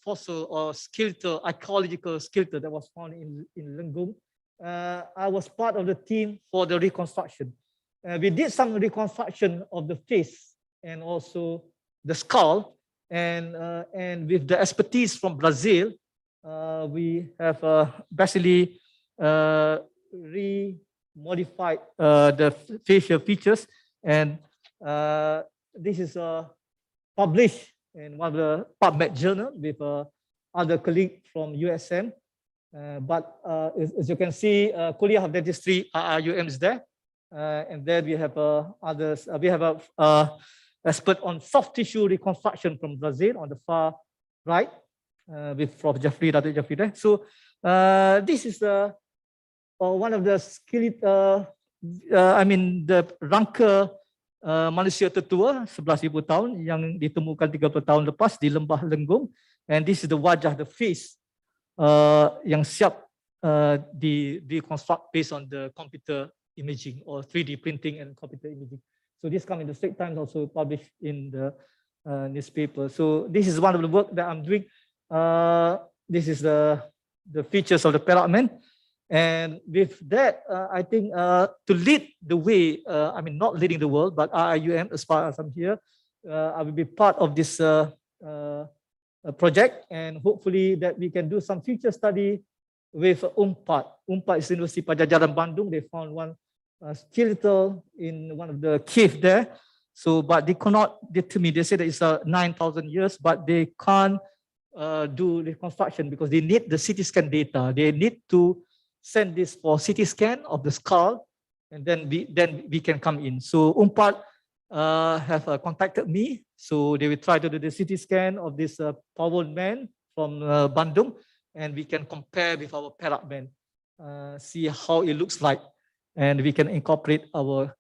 fossil or skeletal, archaeological skeletal that was found in Lenggong. I was part of the team for the reconstruction. We did some reconstruction of the face and also the skull, and with the expertise from Brazil, we have basically modified the facial features, and this is published in one of the PubMed journal with other colleagues from USM. But as you can see, Kuliah of Dentistry, RUM is there, and then we have others. We have a expert on soft tissue reconstruction from Brazil on the far right, with Prof. Jeffrey, Dr. Jeffrey there. So this is one of the skeletal, the rangka manusia tertua 11,000 tahun yang ditemukan 30 tahun lepas di lembah Lenggong, and this is the wajah, the face yang siap reconstruct based on the computer imaging or 3D printing and computer imaging. So this come in the Straits Times, also published in the newspaper. So this is one of the work that I'm doing. This is the features of the Parrot Man. And with that, I think to lead the way, not leading the world, but RIUM, as far as I'm here, I will be part of this project, and hopefully that we can do some future study with UNPAD. UNPAD is University Pajajaran Bandung. They found one skeletal in one of the cave there. So, but they cannot determine. They say that it's 9,000 years, but they can't do reconstruction because they need the CT scan data. They need to send this for CT scan of the skull, and then we can come in. So UNPAD have contacted me, so they will try to do the CT scan of this Parrot Man from Bandung, and we can compare with our Parrot Man, see how it looks like, and we can incorporate our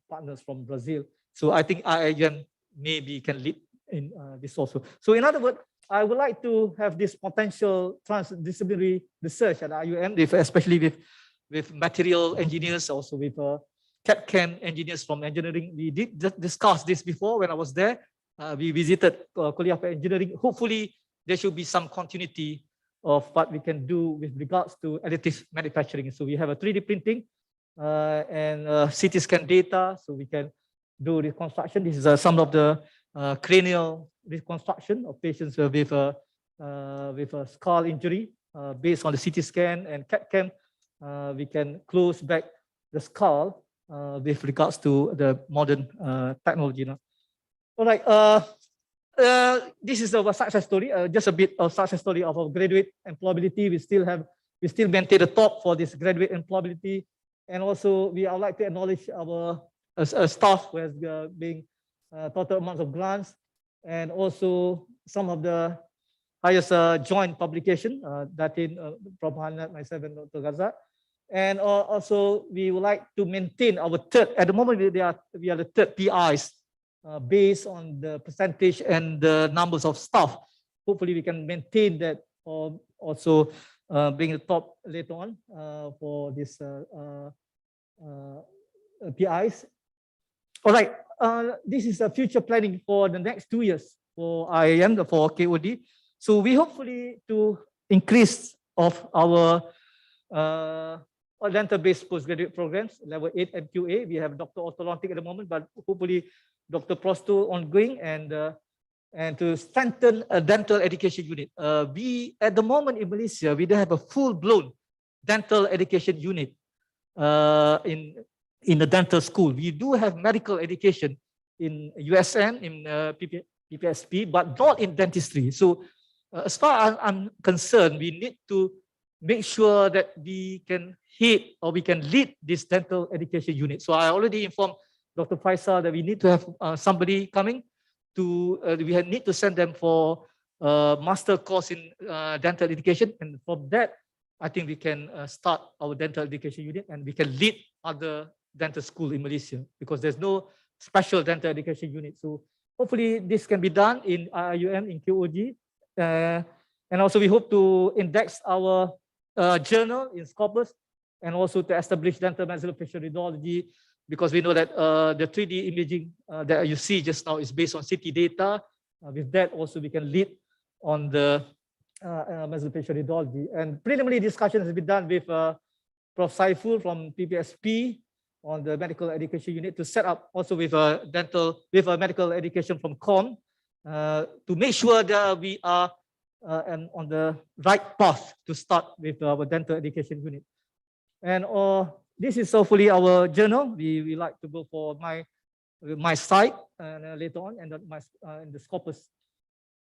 partners from Brazil. So I think IIM maybe can lead in this also. So in other words, I would like to have this potential transdisciplinary research at IUM, especially with material engineers, also with CAD/CAM engineers from engineering. We did discuss this before when I was there. We visited Kuliah of Engineering. Hopefully, there should be some continuity of what we can do with regards to additive manufacturing. So we have a 3D printing and CT scan data, so we can do reconstruction. This is some of the cranial reconstruction of patients with a skull injury based on the CT scan and CAD/CAM. We can close back the skull with regards to the modern technology. All right, this is our success story. Just a bit of success story of our graduate employability. We still maintain the top for this graduate employability, and also I would like to acknowledge our staff who has been total amounts of grants, and also some of the highest joint publication that in Prof. Hanat, myself, and Dr. Ghazat. And also we would like to maintain our third, at the moment we are the third PIs based on the percentage and the numbers of staff. Hopefully we can maintain that also being the top later on for this PIs. All right, this is a future planning for the next 2 years for IIM, for KOD. So we hopefully to increase of our dental-based postgraduate programs, level 8 and QA. We have Dr. Orthodontic at the moment, but hopefully Dr. Prosto ongoing, and to strengthen a dental education unit. We, at the moment in Malaysia, we don't have a full-blown dental education unit in the dental school. We do have medical education in USM, in PPSP, but not in dentistry. So as far as I'm concerned, we need to make sure that we can hit or we can lead this dental education unit. So I already informed Dr. Faisal that we need to have somebody coming to, we need to send them for master course in dental education. And from that, I think we can start our dental education unit, and we can lead other dental school in Malaysia, because there's no special dental education unit. So hopefully this can be done in IIUM, in QOG. And also we hope to index our journal in Scopus, and also to establish dental maxillofacial radiology, because we know that the 3D imaging that you see just now is based on CT data. With that also we can lead on the maxillofacial radiology. And preliminary discussion has been done with Prof. Saiful from PPSP on the medical education unit, to set up also with a medical education from COM, to make sure that we are on the right path to start with our dental education unit. And this is hopefully our journal. We like to go for my site later on, and in the Scopus.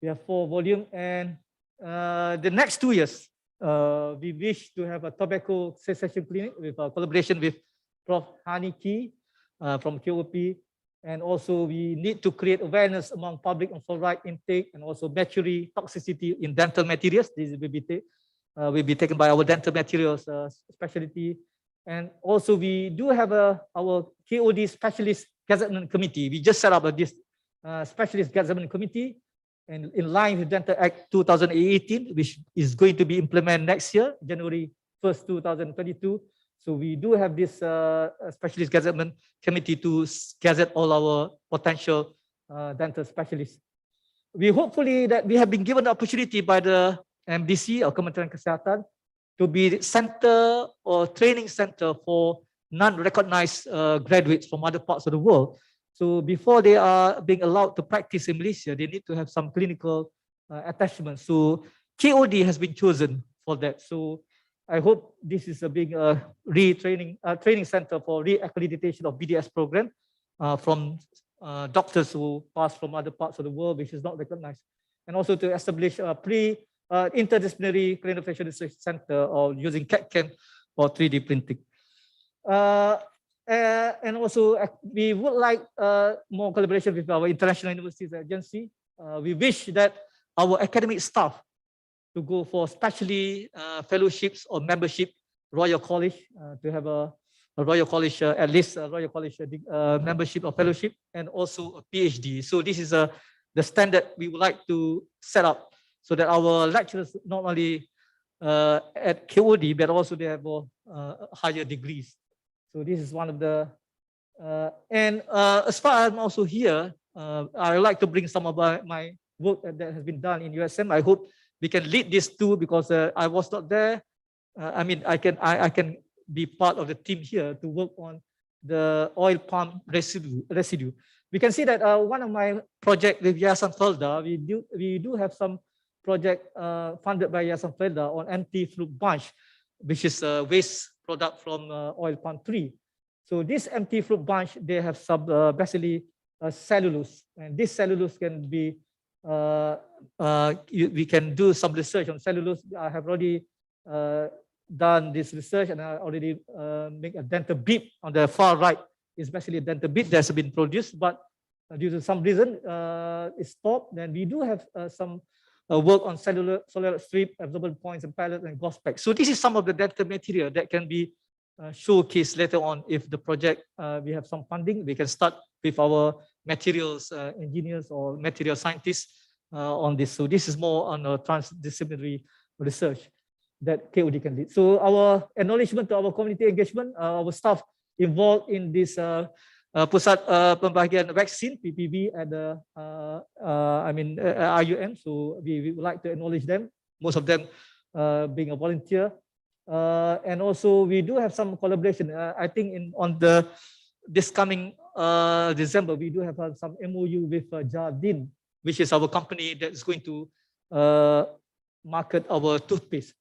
We have 4 volumes, and the next 2 years, we wish to have a tobacco cessation clinic with a collaboration with Prof. Hani Ki from KOP. And also we need to create awareness among public on fluoride intake, and also mercury toxicity in dental materials. This will be taken by our dental materials specialty. And also we do have our KOD specialist gazettement committee. We just set up this specialist gazettement committee, and in line with Dental Act 2018, which is going to be implemented next year, January 1st, 2022. So we do have this specialist gazettement committee to gazette all our potential dental specialists. We hopefully that we have been given the opportunity by the MDC or Kementerian Kesihatan to be center or training center for non-recognized graduates from other parts of the world. So before they are being allowed to practice in Malaysia, they need to have some clinical attachment. So KOD has been chosen for that. So I hope this is a big training center for re-accreditation of BDS program from doctors who pass from other parts of the world, which is not recognized. And also to establish a interdisciplinary craniofacial research center, or using CAD/CAM for 3D printing. And also we would like more collaboration with our international universities agency. We wish that our academic staff to go for specially fellowships or membership, Royal College, to have a Royal College, at least a Royal College membership or fellowship, and also a PhD. So this is the standard we would like to set up, so that our lecturers not only at KOD, but also they have higher degrees. So this is one of the, and as far as I'm also here, I would like to bring some of my work that has been done in USM. I hope we can lead this too, because I was not there. I mean, I can be part of the team here to work on the oil palm residue. We can see that one of my project with Yayasan Felda, we do have some project funded by Yayasan Felda on empty fruit bunch, which is a waste product from oil palm tree. So this empty fruit bunch, they have some basically cellulose, and this cellulose can be we can do some research on cellulose. I have already done this research, and I already make a dental bib on the far right. It's basically a dental bib that's been produced, but due to some reason it stopped. Then we do have some work on cellular strip, absorbent points, and palate and gauze pack. So this is some of the dental material that can be showcased later on. If the project we have some funding, we can start with our materials engineers or material scientists on this. So this is more on a transdisciplinary research. that KOD can lead. So our acknowledgement to our community engagement, our staff involved in this Pusat Pembahagian Vaksin (PPV) at the IUM. So we would like to acknowledge them. Most of them being a volunteer, and also we do have some collaboration. I think on this coming December, we do have some MOU with Jardine, which is our company that is going to market our toothpaste.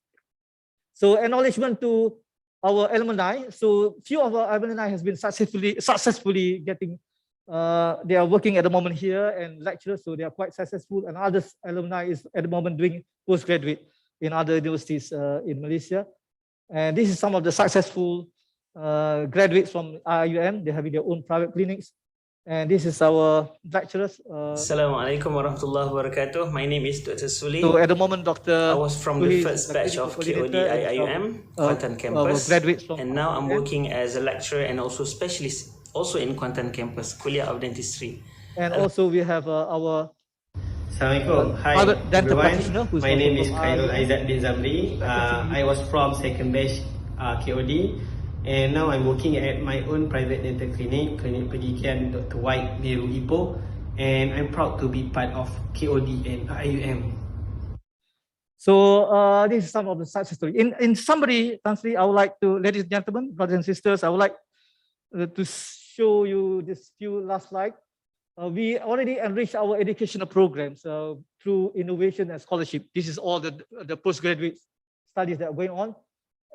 So acknowledgement to our alumni. So few of our alumni has been successfully getting, they are working at the moment here and lecturers, so they are quite successful. And other alumni is at the moment doing postgraduate in other universities in Malaysia. And this is some of the successful graduates from IUM. They're having their own private clinics. And this is our lecturers. Assalamualaikum warahmatullahi wabarakatuh. My name is Dr. Suli. So at the moment, Dr. I was from the first batch of KOD IIUM, Kuantan campus. And now I'm working as a lecturer and also specialist also in Kuantan campus, Kuliah of Dentistry. And also we have our Assalamualaikum. Hi everyone. My name is Khairul Aizat bin Zamri. I was from second batch KOD. And now I'm working at my own private dental clinic, Klinik Pendidikan Dr. White Nehru Ipoh, and I'm proud to be part of KOD and IUM. So this is some of the success story. In summary, Tan Sri, I would like to, ladies and gentlemen, brothers and sisters, I would like to show you this few last slide. We already enriched our educational programs through innovation and scholarship. This is all the postgraduate studies that are going on.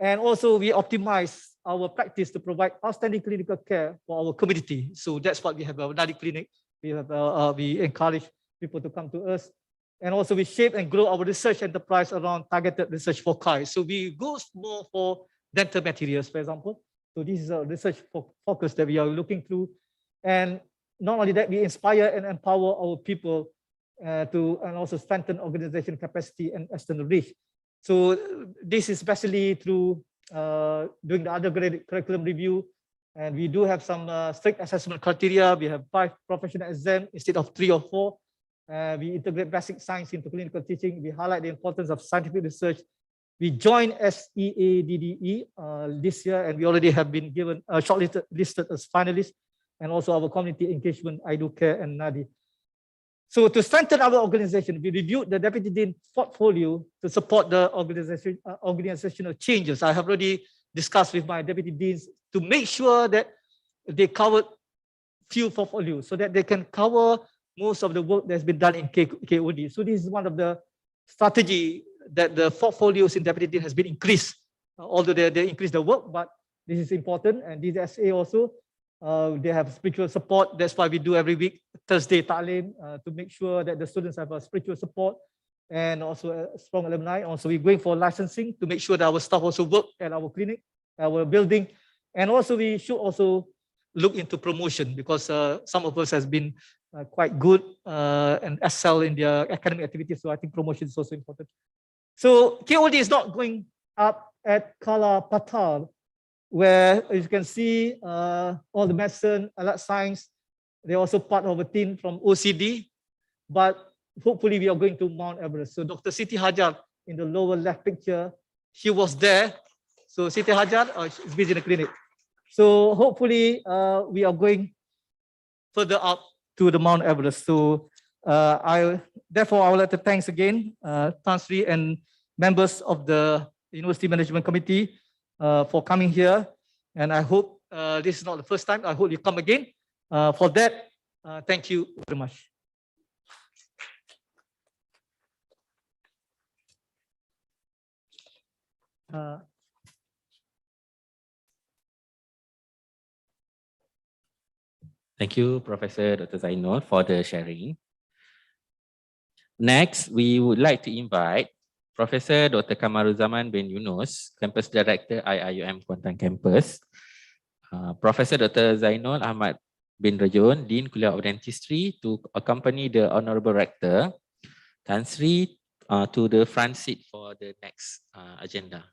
And also we optimize our practice to provide outstanding clinical care for our community. So that's what we have our Nadi clinic. We encourage people to come to us. And also we shape and grow our research enterprise around targeted research foci. So we go more for dental materials, for example. So this is a research focus that we are looking through. And not only that, we inspire and empower our people and also strengthen organization capacity and external reach. So this is especially through doing the undergraduate curriculum review, and we do have some strict assessment criteria. We have 5 professional exams instead of 3 or 4. We integrate basic science into clinical teaching. We highlight the importance of scientific research. We joined SEADDE this year, and we already have been given shortlisted as finalists, and also our community engagement, I Do Care and Nadi. So to strengthen our organization, we reviewed the Deputy Dean portfolio to support the organizational changes. I have already discussed with my Deputy Deans to make sure that they covered few portfolios so that they can cover most of the work that's been done in KOD. So this is one of the strategy that the portfolios in Deputy Dean has been increased, although they increased the work, but this is important. And this SA also, they have spiritual support. That's why we do every week Thursday Ta'lim to make sure that the students have a spiritual support and also a strong alumni. Also, we're going for licensing to make sure that our staff also work at our clinic, our building. And also we should also look into promotion because some of us has been quite good and excel in their academic activities. So I think promotion is also important. So KOD is not going up at Kala Patal, where as you can see all the medicine, allied science, they're also part of a team from OCD, but hopefully we are going to Mount Everest. So Dr. Siti Hajar in the lower left picture, she was there. So Siti Hajar is busy in the clinic. So hopefully we are going further up to the Mount Everest. So therefore I would like to thanks again Tan Sri and members of the University Management Committee for coming here. And I hope this is not the first time. I hope you come again. For that, thank you very much. Thank you, Professor Dr. Zainul, for the sharing. Next, we would like to invite Professor Dr. Kamaruzaman bin Yunus, Campus Director IIUM Kuantan Campus, Professor Dr. Zainul Ahmad bin Rajun, Dean Kuliah of Dentistry, to accompany the Honourable Rector, Tan Sri, to the front seat for the next agenda.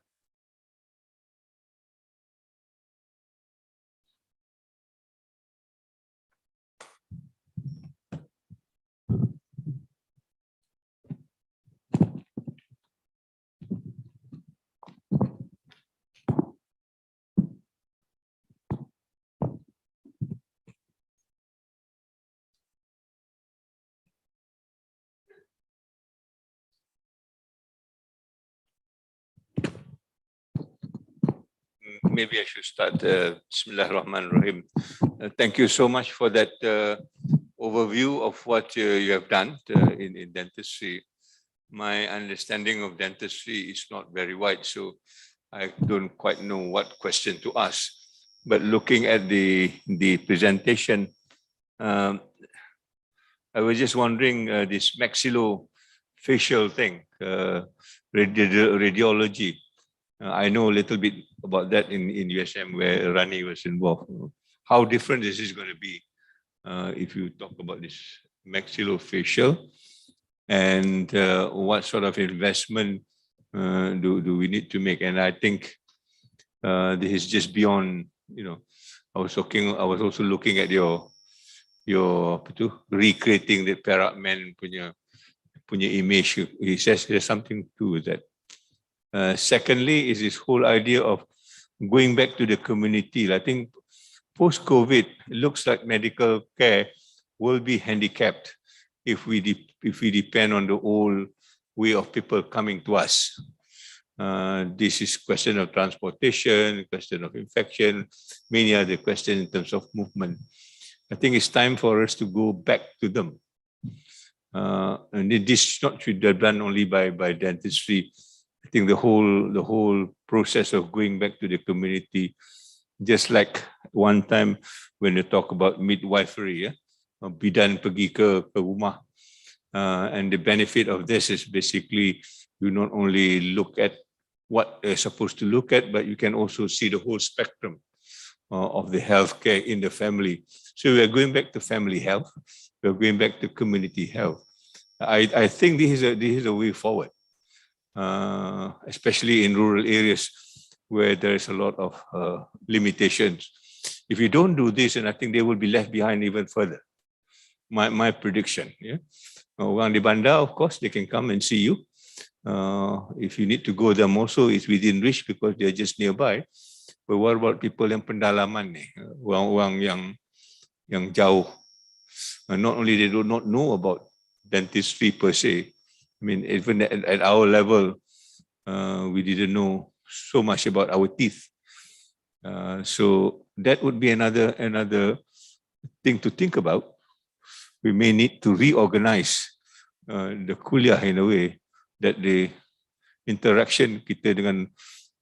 maybe I should start. Bismillahirrahmanirrahim. Thank you so much for that overview of what you have done in dentistry. My understanding of dentistry is not very wide, so I don't quite know what question to ask. But looking at the presentation, I was just wondering this maxillofacial thing, radiology. I know a little bit about that in USM where Rani was involved. How different is this going to be if you talk about this maxillofacial, and what sort of investment do we need to make? And I think this is just beyond, I was also looking at your recreating the Parrot Man punya image. He says there's something to do with that. Secondly, is this whole idea of going back to the community. I think post-COVID, it looks like medical care will be handicapped if we depend on the old way of people coming to us. This is question of transportation, question of infection, many other questions in terms of movement. I think it's time for us to go back to them. And this should be done only by dentistry. I think the whole process of going back to the community, just like one time when you talk about midwifery, bidan pergi ke rumah, and the benefit of this is basically you not only look at what they're supposed to look at, but you can also see the whole spectrum of the healthcare in the family. So we are going back to family health. We are going back to community health. I think this is a way forward, especially in rural areas where there is a lot of limitations. If you don't do this, and I think they will be left behind even further. My prediction. Yeah. Orang di bandar, of course, they can come and see you. If you need to go them also, it's within reach because they're just nearby. But what about people yang pendalaman ni, orang yang jauh? Not only they do not know about dentistry per se. I mean, even at our level, we didn't know so much about our teeth. So that would be another thing to think about. We may need to reorganize the kuliah in a way that the interaction kita dengan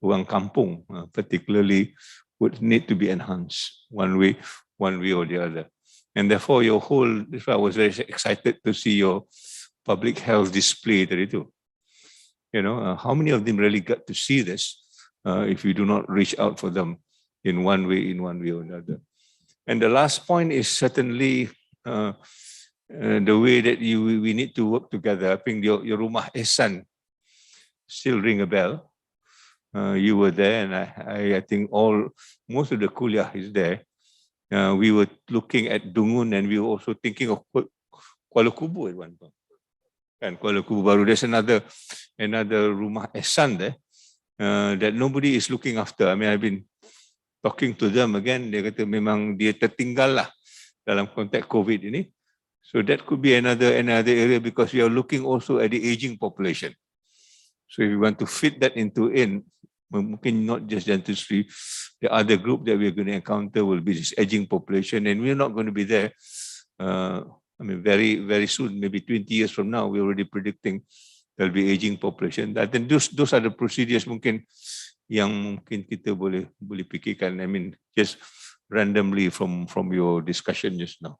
orang kampung, particularly, would need to be enhanced one way or the other. And therefore, that's why I was very excited to see your public health display tadi tu. How many of them really got to see this if you do not reach out for them in one way or another? And the last point is certainly the way that we need to work together. I think your Rumah Ehsan still ring a bell. You were there, and I think most of the kuliah is there. We were looking at Dungun, and we were also thinking of Kuala Kubu at one point. And Kuala Kubu baru, there's another Rumah Ehsan there that nobody is looking after. I mean, I've been talking to them again. Dia kata memang dia tertinggal lah dalam konteks COVID ini. So that could be another area because we are looking also at the aging population. So if we want to fit that into mungkin not just dentistry, the other group that we're going to encounter will be this aging population, and we're not going to be there. I mean, very, very soon, maybe 20 years from now, we're already predicting there'll be aging population. I think those are the procedures mungkin kita boleh fikirkan. I mean, just randomly from your discussion just now.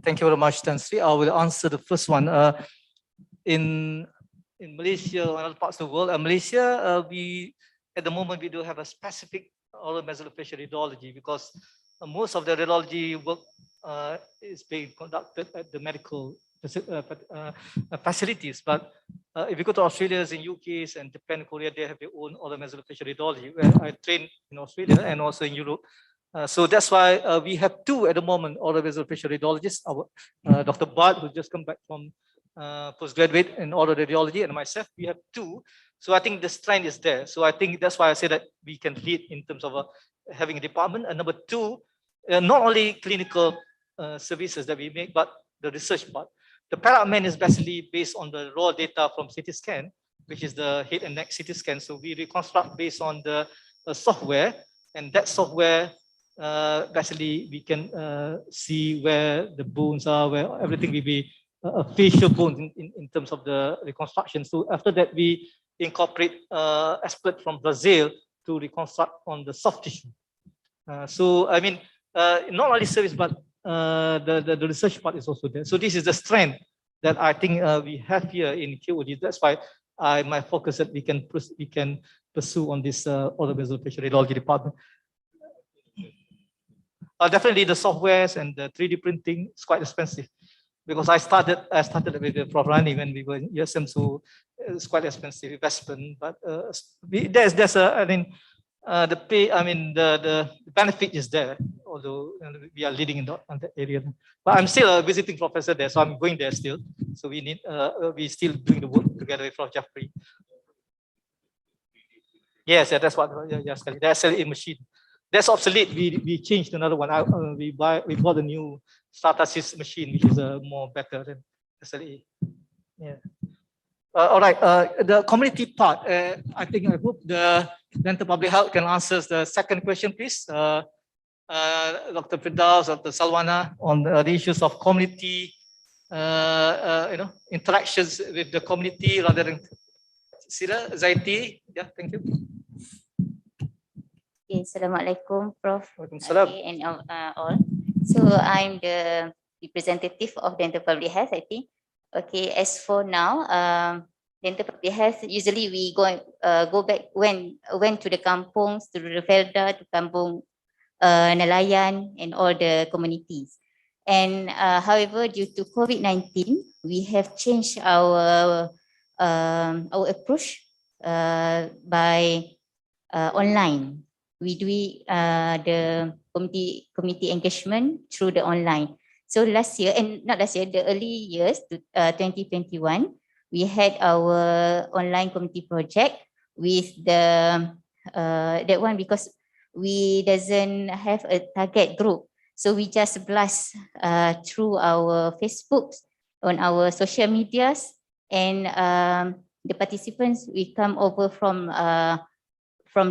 Thank you very much, Tan Sri. I will answer the first one. In Malaysia or other parts of the world, Malaysia, at the moment we do have a specific oral maxillofacial radiology because most of the radiology work is being conducted at the medical facilities. But if you go to Australia, in UK and Japan, Korea, they have their own oral maxillofacial radiology. Where I trained in Australia and also in Europe. So that's why we have two at the moment oral maxillofacial radiologists. Dr. Bart, who just come back from postgraduate in oral radiology, and myself, we have two. So I think the trend is there. So I think that's why I say that we can lead in terms of having a department. And number two, not only clinical services that we make, but the research part. The Parrot Man is basically based on the raw data from CT scan. which is the head and neck CT scan. So we reconstruct based on the software, and that software basically we can see where the bones are, where everything will be facial bones in terms of the reconstruction. So after that, we incorporate expert from Brazil to reconstruct on the soft tissue. So I mean, not only service, but the research part is also there. So this is the strength that I think we have here in QOD. That's why my focus that we can pursue on this audiovisual facial radiology department. Definitely the softwares and the 3D printing is quite expensive, because I started with Prof. Rani when we were in USM, so it's quite expensive investment. But there's I mean, the pay, I mean, the benefit is there, although we are leading in that area. But I'm still a visiting professor there, so I'm going there still. So we need, we still doing the work together with Prof. Jeffrey. Yes, yeah, that's what, yes, the SLA machine. That's obsolete. We changed another one. We bought a new Stratasys machine, which is more better than SLA. Yeah. All right. The community part. I hope the Dental Public Health can answer the second question, please. Dr. Firdaus, Dr. Salwana, on the issues of community, interactions with the community rather than Sira, Zaiti. Yeah, thank you. Okay, Assalamualaikum, Prof. Waalaikumsalam. Okay, and all. So I'm the representative of Dental Public Health, I think. Okay, as for now, Dental Public Health, usually we go back went to the kampungs, to the Felda, to Kampung Nelayan, and all the communities. And however, due to COVID-19, we have changed our approach by online. We do the community engagement through the online. So last year, and not last year, the early years, 2021, we had our online community project with the that one, because we doesn't have a target group. So we just blast through our Facebooks, on our social medias, and the participants will come over from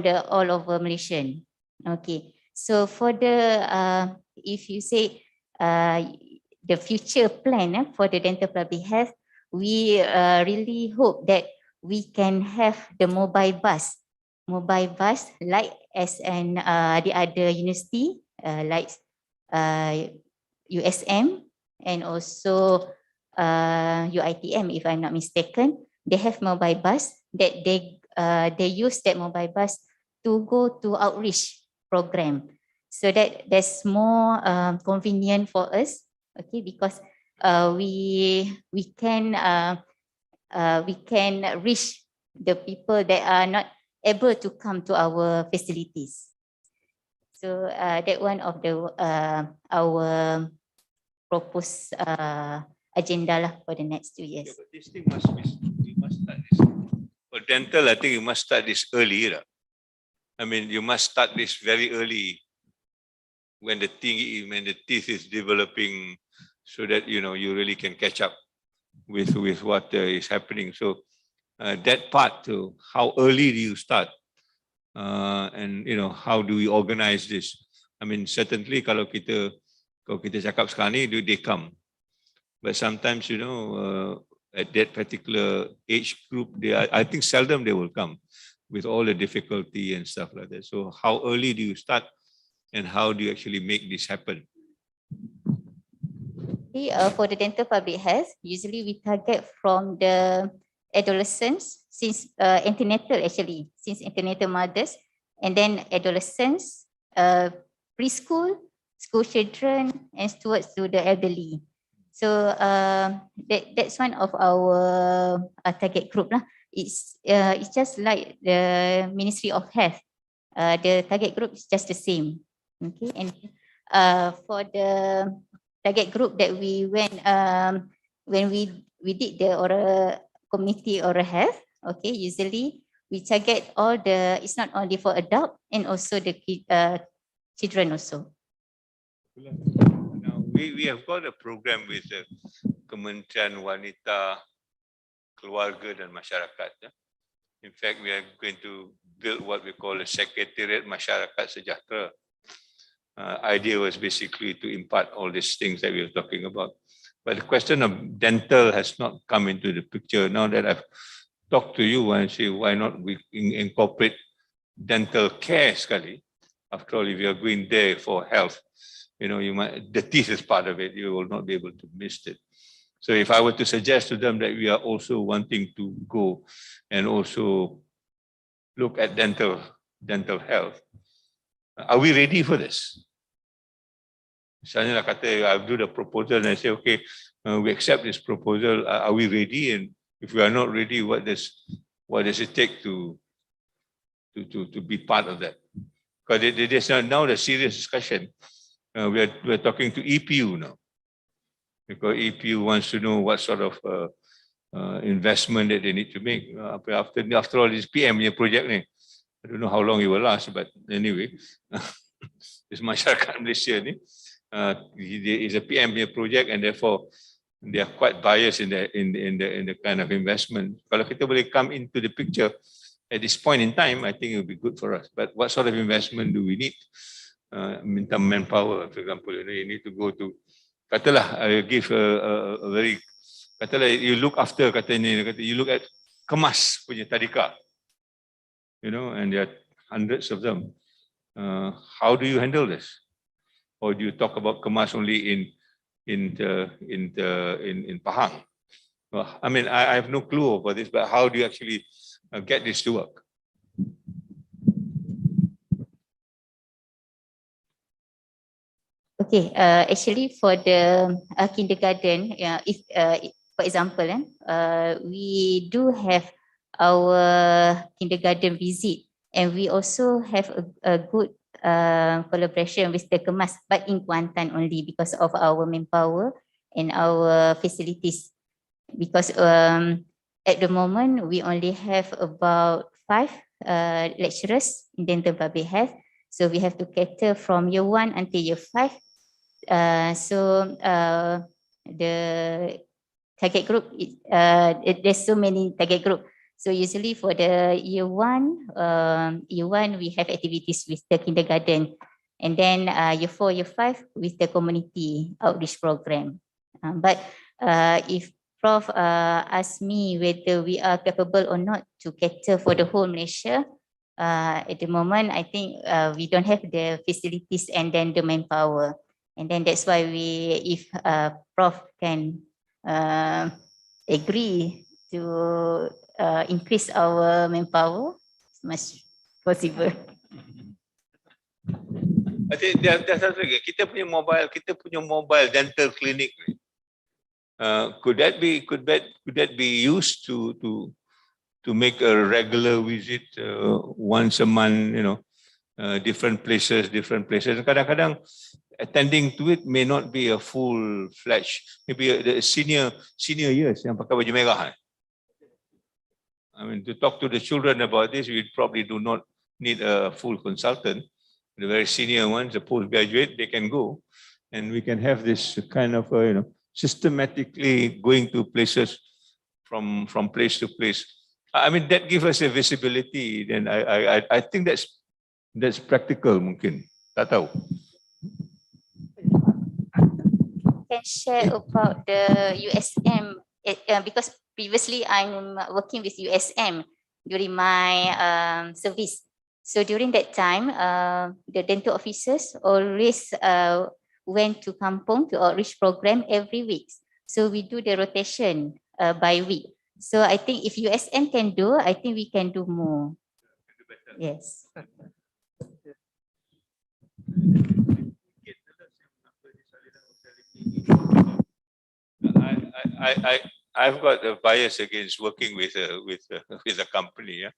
the all over Malaysian. Okay, so for the if you say the future plan for the Dental Public Health, we really hope that we can have the mobile bus like as an the other university like USM and also UITM, if I'm not mistaken. They have mobile bus that they use that mobile bus to go to outreach program, so that's more convenient for us. Okay, because we can reach the people that are not able to come to our facilities. So that one of the our proposed agenda lah for the next 2 years. Yeah, but this thing must start this. For dental, I think you must start this early. I mean, you must start this very early when the teeth is developing, so that you really can catch up with what is happening. So that part, to how early do you start, and how do we organize this? I mean, certainly kalau kita cakap sekarang ni, they come, but sometimes at that particular age group, I think seldom they will come with all the difficulty and stuff like that. So how early do you start, and how do you actually make this happen? For the Dental Public Health, usually we target from the adolescents, since antenatal actually, since antenatal mothers, and then adolescents, preschool, school children, and towards to the elderly. So that's one of our target group lah. It's just like the Ministry of Health. The target group is just the same. Okay, and for the target group that we went when we did the community oral health. Okay, usually we target all the. It's not only for adult and also the children also. Now we have got a program with the Kementerian Wanita, Keluarga dan Masyarakat. In fact, we are going to build what we call a Secretariat Masyarakat Sejahtera. Idea was basically to impart all these things that we are talking about. But the question of dental has not come into the picture. Now that I've talked to you and say, why not we incorporate dental care sekali? After all, if you are going there for health, you know, you might, the teeth is part of it, you will not be able to miss it. So if I were to suggest to them that we are also wanting to go and also look at dental health, are we ready for this? Misalnya lah kata, I'll do the proposal and I say, okay, we accept this proposal. Are we ready? And if we are not ready, what does it take to be part of that? Because there's now the serious discussion. We're talking to EPU now, because EPU wants to know what sort of investment that they need to make after all this PM punya project ni. I don't know how long it will last, but anyway, this masyarakat Malaysia ni is a PM punya project, and therefore they are quite biased in the kind of investment. Kalau kita boleh come into the picture at this point in time, I think it will be good for us. But what sort of investment do we need? In terms of manpower, for example, you need to go to, katalah, I give a very, katalah, you look after, you look at kemas punya tadika, you know, and there are hundreds of them. How do you handle this? Or do you talk about kemas only in Pahang? Well, I mean, I have no clue about this, but how do you actually get this to work? Okay, actually for the kindergarten, if for example, we do have our kindergarten visit, and we also have a good collaboration with the Kemas, but in Kuantan only because of our manpower and our facilities. Because at the moment we only have about 5 lecturers in dental public health, so we have to cater from year 1 until year 5. So the target group, there's so many target group. So usually for the year 1, we have activities with the kindergarten, and then year 4, year 5 with the community outreach program. But if Prof asked me whether we are capable or not to cater for the whole Malaysia, at the moment I think we don't have the facilities and then the manpower. And then that's why if Prof can agree to increase our manpower as much possible. I think that's something. Kita punya mobile dental clinic. Could that be used to make a regular visit once a month? You know, different places. Kadang-kadang attending to it may not be a full-fledged, maybe the senior years yang pakai baju merah. I mean, to talk to the children about this, we probably do not need a full consultant. The very senior ones, the postgraduate, they can go, and we can have this kind of, systematically going to places from place to place. I mean, that gives us a visibility. Then I think that's practical mungkin. Tak tahu. Can share about the USM because previously I'm working with USM during my service. So during that time, the dental officers always went to kampung to outreach program every week. So we do the rotation by week. So I think if USM can do, I think we can do more. Yes. I've got a bias against working with a company, yeah.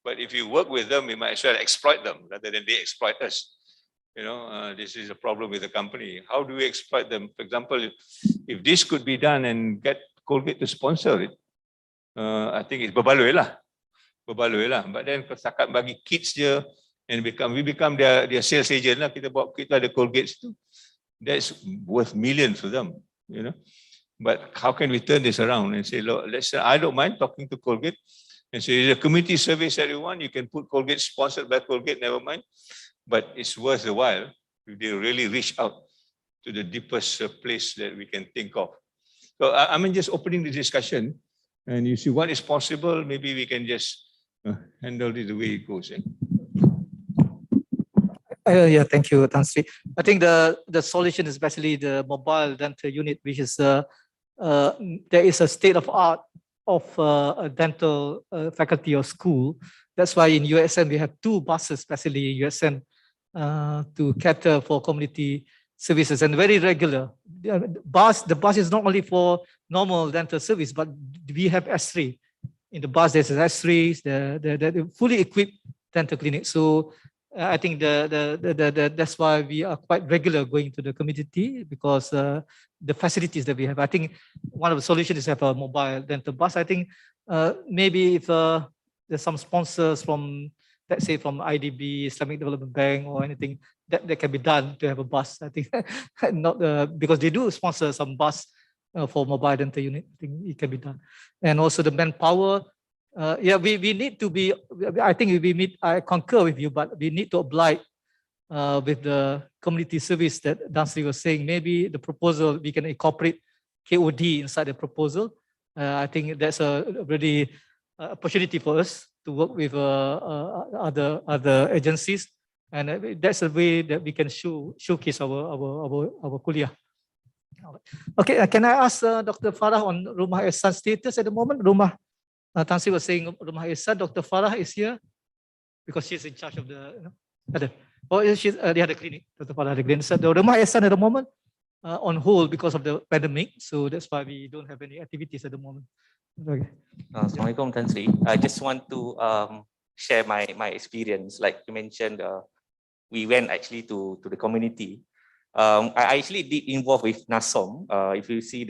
But if you work with them, we might as well exploit them rather than they exploit us. You know, this is a problem with the company. How do we exploit them? For example, if this could be done and get Colgate to sponsor it, I think it's berbaloi lah. But then setakat bagi kids je, and we become their sales agent lah. Kita ada Colgates tu. That's worth millions for them, you know. But how can we turn this around and say, look, I don't mind talking to Colgate, And so it's a community service that you want, you can put Colgate, sponsored by Colgate, never mind. But it's worth a while if they really reach out to the deepest place that we can think of. So I'm just opening the discussion, and you see what is possible. Maybe we can just handle it the way it goes. Yeah, thank you, Tan Sri. I think the solution is basically the mobile dental unit, which is there is a state of art of a dental faculty or school. That's why in USN we have 2 buses, especially USN, to cater for community services, and very regular. The bus is not only for normal dental service, but we have S3. In the bus, there's S3s, the fully equipped dental clinic. So I think that's why we are quite regular going to the community, because the facilities that we have. I think one of the solutions is have a mobile dental bus. I think maybe if there's some sponsors from, let's say from IDB, Islamic Development Bank or anything, that can be done to have a bus. I think not because they do sponsor some bus for mobile dental unit. I think it can be done. And also the manpower. Yeah, we need to be, I think I concur with you, but we need to oblige with the community service that Tan Sri was saying. Maybe the proposal, we can incorporate KOD inside the proposal. I think that's a really opportunity for us to work with other agencies, and that's a way that we can showcase our kuliah. Okay, can I ask Dr. Farah on Rumah Ihsan status at the moment? Rumah, Tan Sri was saying Rumah Ihsan, Dr. Farah is here because she's in charge of the she's they had a clinic. Dr. Farah had a clinic. So the Rumah Ihsan at the moment on hold because of the pandemic, so that's why we don't have any activities at the moment. Okay. Assalamualaikum, Tan Sri. I just want to share my experience. Like you mentioned, we went actually to the community. I actually did involve with NASOM. If you see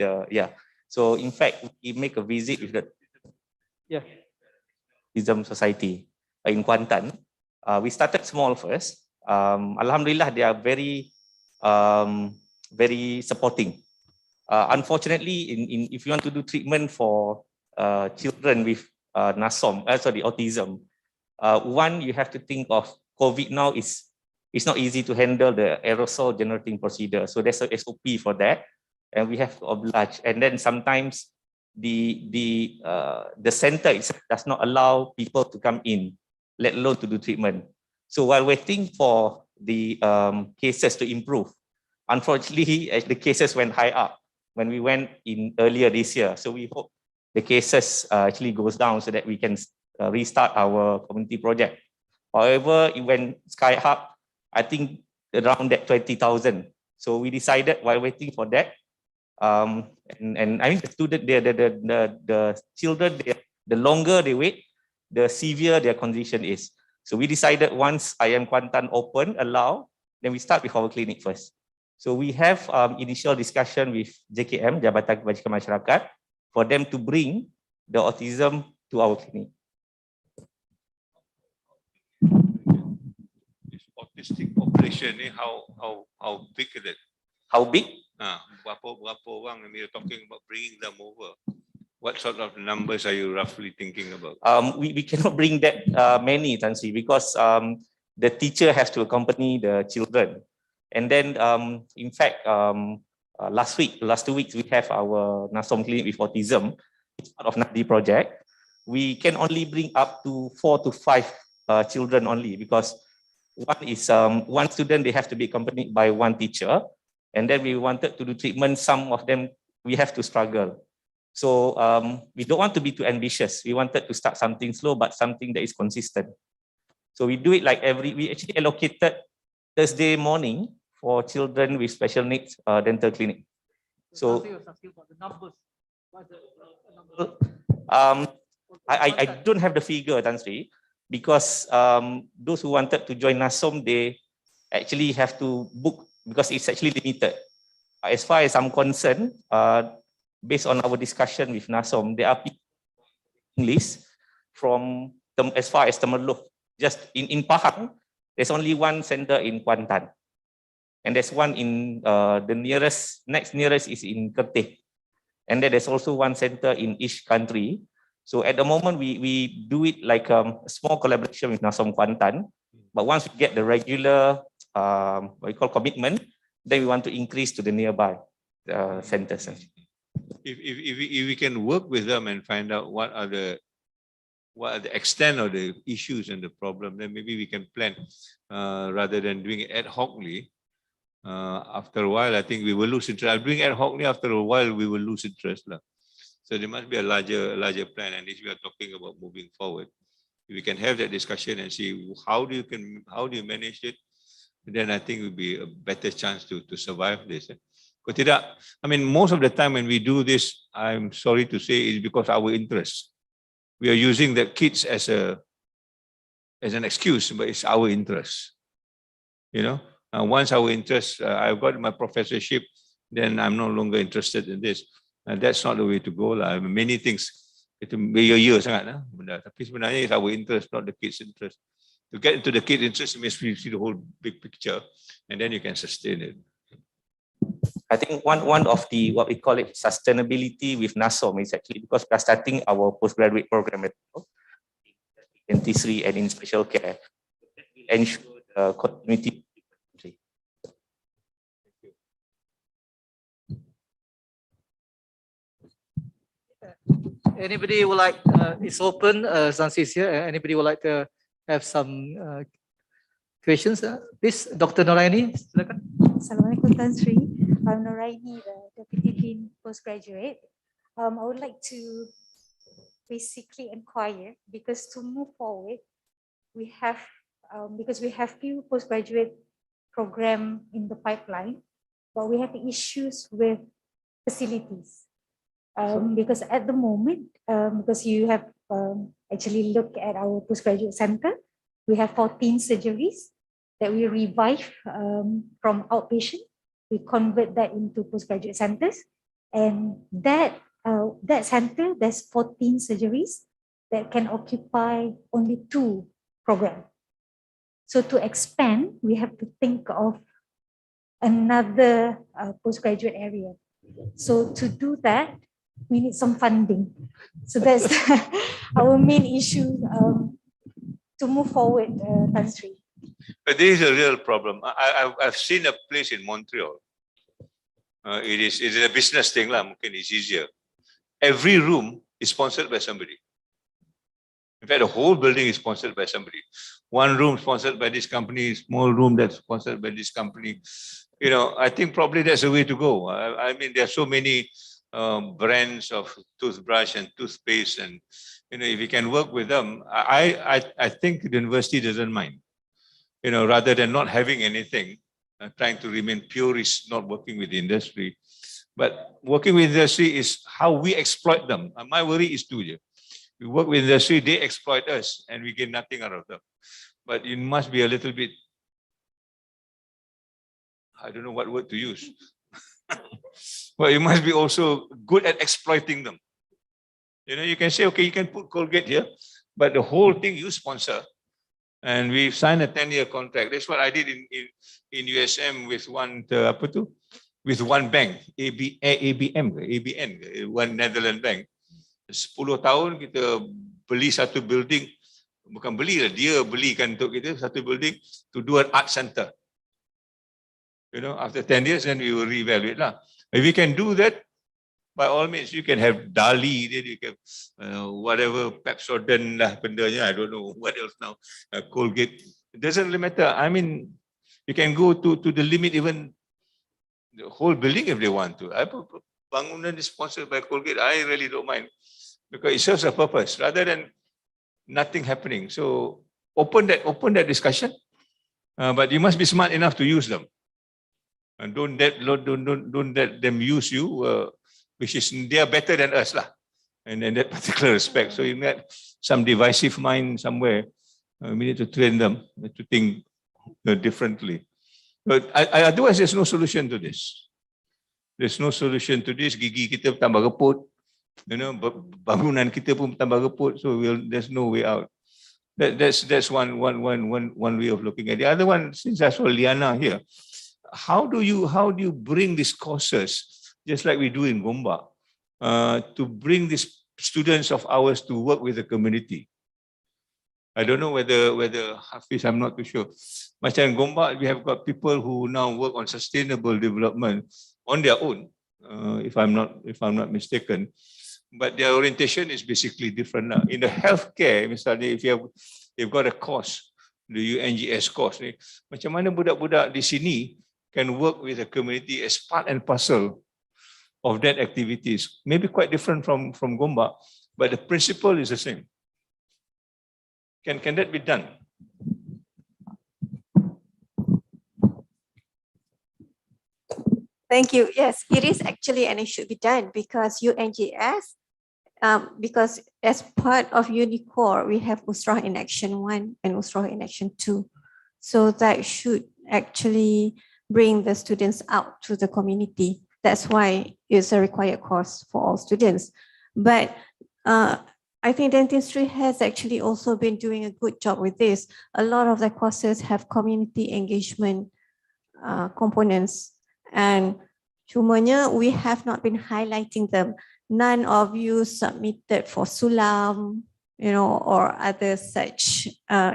so in fact we make a visit with the Autism Society in Kuantan. We started small first. Alhamdulillah, they are very supporting. Unfortunately, if you want to do treatment for children with autism, one, you have to think of COVID now it's not easy to handle the aerosol generating procedure. So there's a SOP for that, and we have to oblige. And then sometimes the center itself does not allow people to come in, let alone to do treatment. So while waiting for the cases to improve, unfortunately, the cases went high up when we went in earlier this year. So we hope the cases actually goes down so that we can restart our community project. However, it went sky up, I think around that 20,000. So we decided while waiting for that, and I mean the student, the children, the longer they wait, the severe their condition is. So we decided once IM Kuantan open, allow, then we start with our clinic first. So we have initial discussion with JKM, Jabatan Kebajikan Masyarakat, for them to bring the autism to our clinic. This autistic population, how big is it? How big? Berapa orang you're talking about bringing them over? What sort of numbers are you roughly thinking about? We cannot bring that many, Tan Sri, because the teacher has to accompany the children. And then, in fact, last 2 weeks, we have our NASOM clinic with autism. It's part of NADI project. We can only bring up to 4 to 5 children only, because one is one student, they have to be accompanied by one teacher. And then we wanted to do treatment. Some of them, we have to struggle. So we don't want to be too ambitious. We wanted to start something slow, but something that is consistent. So we do it like we actually allocated Thursday morning for children with special needs dental clinic. So I don't have the figure, Tan Sri, because those who wanted to join NASOM, they actually have to book because it's actually limited. As far as I'm concerned, based on our discussion with NASOM, there are people list from as far as Temerloh. Just in Pahang, there's only one center in Kuantan. And there's one in the next nearest is in Kerteh. And then there's also one center in each country. So at the moment, we do it like a small collaboration with Nasom Kuantan. But once we get the regular, what we call commitment, then we want to increase to the nearby centers. If we can work with them and find out what are the extent of the issues and the problem, then maybe we can plan rather than doing it ad hocly. After a while, I think we will lose interest. Doing ad hocly, after a while, we will lose interest. So there must be a larger plan, and if we are talking about moving forward, we can have that discussion and see how do you manage it. Then I think it will be a better chance to survive this. I mean, most of the time when we do this, I'm sorry to say, it's because our interest. We are using the kids as an excuse, but it's our interest. You know, once our interest, I've got my professorship, then I'm no longer interested in this. And that's not the way to go. Many things, itu ya sangat lah. Tapi sebenarnya it's our interest, not the kids' interest. To get into the kids' interest, you must see the whole big picture, and then you can sustain it. I think one of the, what we call it, sustainability with NASOM is actually because we are starting our postgraduate program at dentistry and in special care. Ensure the continuity. Anybody would like, it's open, Zansi is here. Anybody would like to have some questions? Please, Dr. Noraini, silakan. Assalamualaikum Tan Sri. I'm Noraini, the Deputy Dean Postgraduate. I would like to basically inquire, because to move forward, we have, because we have few postgraduate program in the pipeline, but we have issues with facilities. Because at the moment, because you have actually looked at our postgraduate center, we have 14 surgeries that we revive from outpatient. We convert that into postgraduate centers, and that center, there's 14 surgeries that can occupy only 2 programs. So to expand, we have to think of another postgraduate area. So to do that, we need some funding. So that's our main issue to move forward, Tan Sri. But this is a real problem. I've seen a place in Montreal. It is a business thing lah. Mungkin it's easier. Every room is sponsored by somebody. In fact, the whole building is sponsored by somebody. One room sponsored by this company, small room that's sponsored by this company. You know, I think probably that's the way to go. I mean, there are so many brands of toothbrush and toothpaste, and you know, if you can work with them, I think the university doesn't mind. You know, rather than not having anything, trying to remain purist, not working with the industry. But working with industry is how we exploit them. My worry is we work with industry, they exploit us, and we get nothing out of them. But it must be a little bit, I don't know what word to use. Well, you must be also good at exploiting them. You know, you can say, okay, you can put Colgate here, but the whole thing you sponsor. And we signed a 10-year contract. That's what I did in USM with one bank, ABN, one Netherlands bank. 10 tahun kita beli satu building, bukan beli lah, dia belikan untuk kita satu building to do an art center. You know, after 10 years, then we will reevaluate lah. If we can do that, by all means, you can have Dali, then you can whatever Pepsodent lah, bendanya, I don't know what else now, Colgate. It doesn't really matter. I mean, you can go to the limit, even the whole building if they want to. Bangunan is sponsored by Colgate, I really don't mind, because it serves a purpose rather than nothing happening. So open that discussion, but you must be smart enough to use them, and don't let them use you, which is they are better than us lah, and in that particular respect. So you got some divisive mind somewhere. We need to train them to think differently. But otherwise, there's no solution to this. There's no solution to this. Gigi kita tambah reput, you know, bangunan kita pun tambah reput. So there's no way out. That's one way of looking at it. The other one, since I saw Liana here, how do you bring these courses, just like we do in Gombak, to bring these students of ours to work with the community. I don't know whether Hafiz, I'm not too sure. Macam Gombak, we have got people who now work on sustainable development on their own, if I'm not mistaken. But their orientation is basically different now. In the healthcare, misalnya, if you've got a course, the UNGS course, macam mana budak-budak di sini can work with the community as part and parcel of that activities. Maybe quite different from Gombak, but the principle is the same. Can that be done? Thank you. Yes, it is actually, and it should be done because UNGS, because as part of UNICORE, we have Usrah in Action 1 and Usrah in Action 2. So that should actually bring the students out to the community. That's why it's a required course for all students. But I think dentistry has actually also been doing a good job with this. A lot of the courses have community engagement components, and cumanya we have not been highlighting them. None of you submitted for Sulam, or other such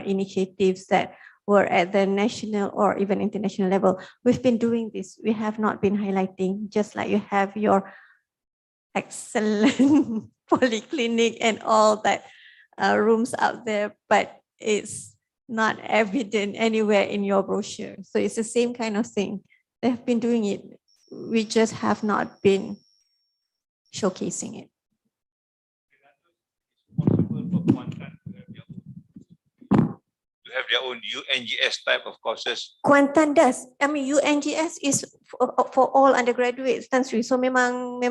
initiatives that were at the national or even international level. We've been doing this. We have not been highlighting, just like you have your excellent polyclinic and all that rooms out there, but it's not evident anywhere in your brochure. So it's the same kind of thing. They have been doing it. We just have not been showcasing it. To have their own UNGS type of courses. Kuantan does. I mean, UNGS is for all undergraduates, Tan Sri. So memang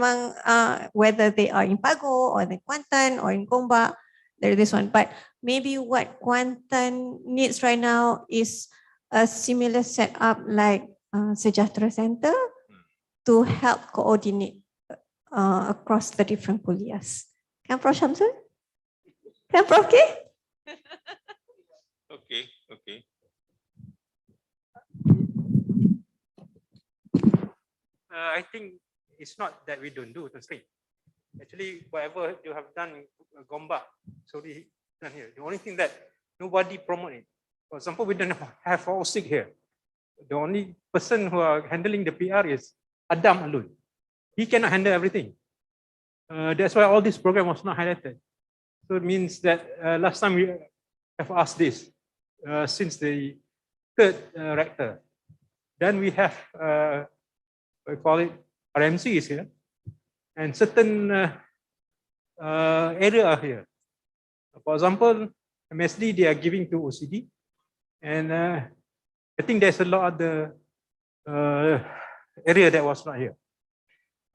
whether they are in Pago or in Kuantan or in Gombak, there is this one. But maybe what Kuantan needs right now is a similar setup like Sejahtera Center to help coordinate across the different kuliahs. Kan Prof Shamsul? Kan Prof K? Okay. I think it's not that we don't do, Tan Sri. Actually, whatever you have done in Gombak, sorry, done here. The only thing that nobody promote it. For example, we don't have all sick here. The only person who are handling the PR is Adam alone. He cannot handle everything. That's why all this program was not highlighted. So it means that last time we have asked this since the third rector. Then we have, we call it RMC is here, and certain area are here. For example, MSD, they are giving to OCD, and I think there's a lot of the area that was not here.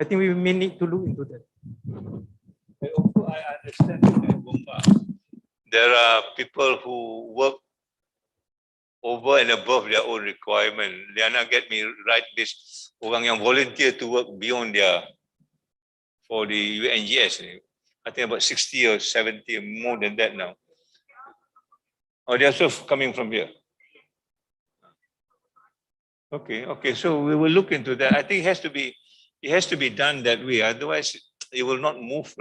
I think we may need to look into that. Also, I understand that there are people who work over and above their own requirement. Liana, get me right, this orang yang volunteer to work beyond their, for the UNGS. I think about 60 or 70 or more than that now. Oh, they're also coming from here. Okay, so we will look into that. I think it has to be done that way, otherwise it will not move.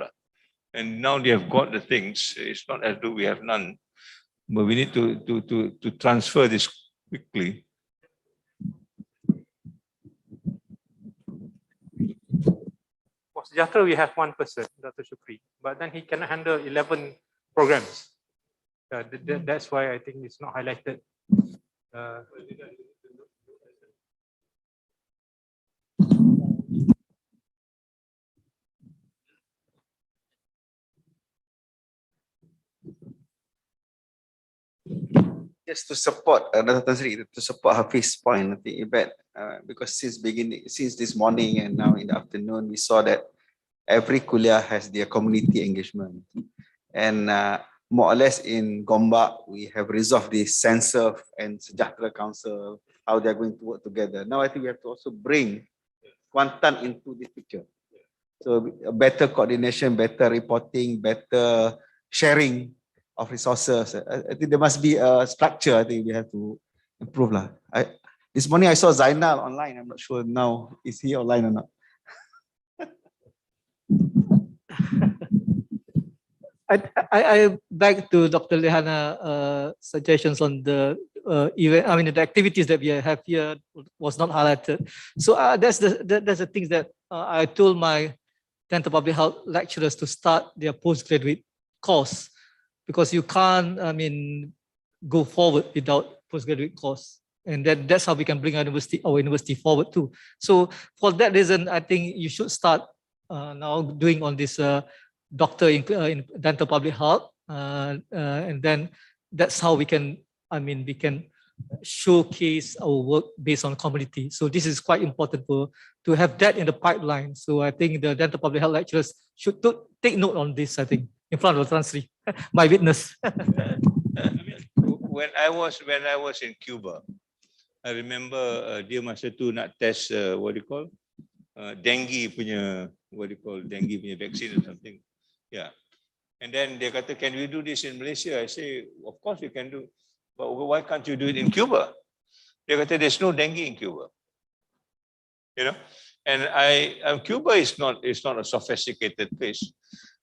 And now they have got the things. It's not as though we have none, but we need to transfer this quickly. For Sejahtera, we have one person, Dr. Shukri, but then he cannot handle 11 programs. That's why I think it's not highlighted. Just to support Dr. Tan Sri, to support Hafiz's point, I think because since this morning and now in the afternoon, we saw that every kuliah has their community engagement, and more or less in Gombak we have resolved the Sensor and Sejahtera Council, how they are going to work together. Now I think we have to also bring Kuantan into this picture. So better coordination, better reporting, better sharing of resources. I think there must be a structure. I think we have to improve. This morning I saw Zainal online. I'm not sure now, is he online or not? I back to Dr. Lehana suggestions on the event. I mean, the activities that we have here was not highlighted. So that's the things that I told my dental public health lecturers to start their postgraduate course, because you can't, I mean, go forward without postgraduate course. And that's how we can bring our university forward too. So for that reason, I think you should start now doing on this doctor in dental public health, and then that's how we can, I mean, we can showcase our work based on community. So this is quite important to have that in the pipeline. So I think the dental public health lecturers should take note on this, I think, in front of Transri, my witness. When I was in Cuba, I remember dia masa tu nak test what do you call dengue punya, what do you call dengue punya vaccine or something. Yeah. And then dia kata, can we do this in Malaysia? I say, of course we can do. But why can't you do it in Cuba? Dia kata, there's no dengue in Cuba. You know? And Cuba is not a sophisticated place.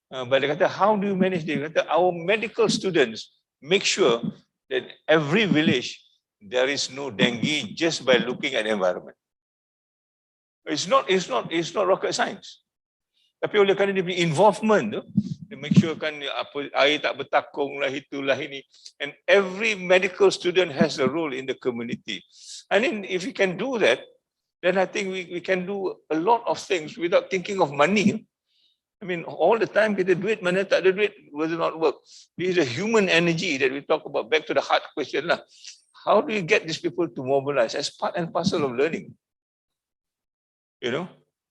But dia kata, how do you manage this? Dia kata, our medical students make sure that every village there is no dengue just by looking at the environment. It's not rocket science. Tapi oleh kerana dia punya involvement tu, dia make sure kan apa air tak bertakung lah, itulah ini. And every medical student has a role in the community. I mean, if we can do that, then I think we can do a lot of things without thinking of money. I mean, all the time kita duit, mana tak ada duit, will not work. This is a human energy that we talk about, back to the heart question lah. How do you get these people to mobilize as part and parcel of learning? You know?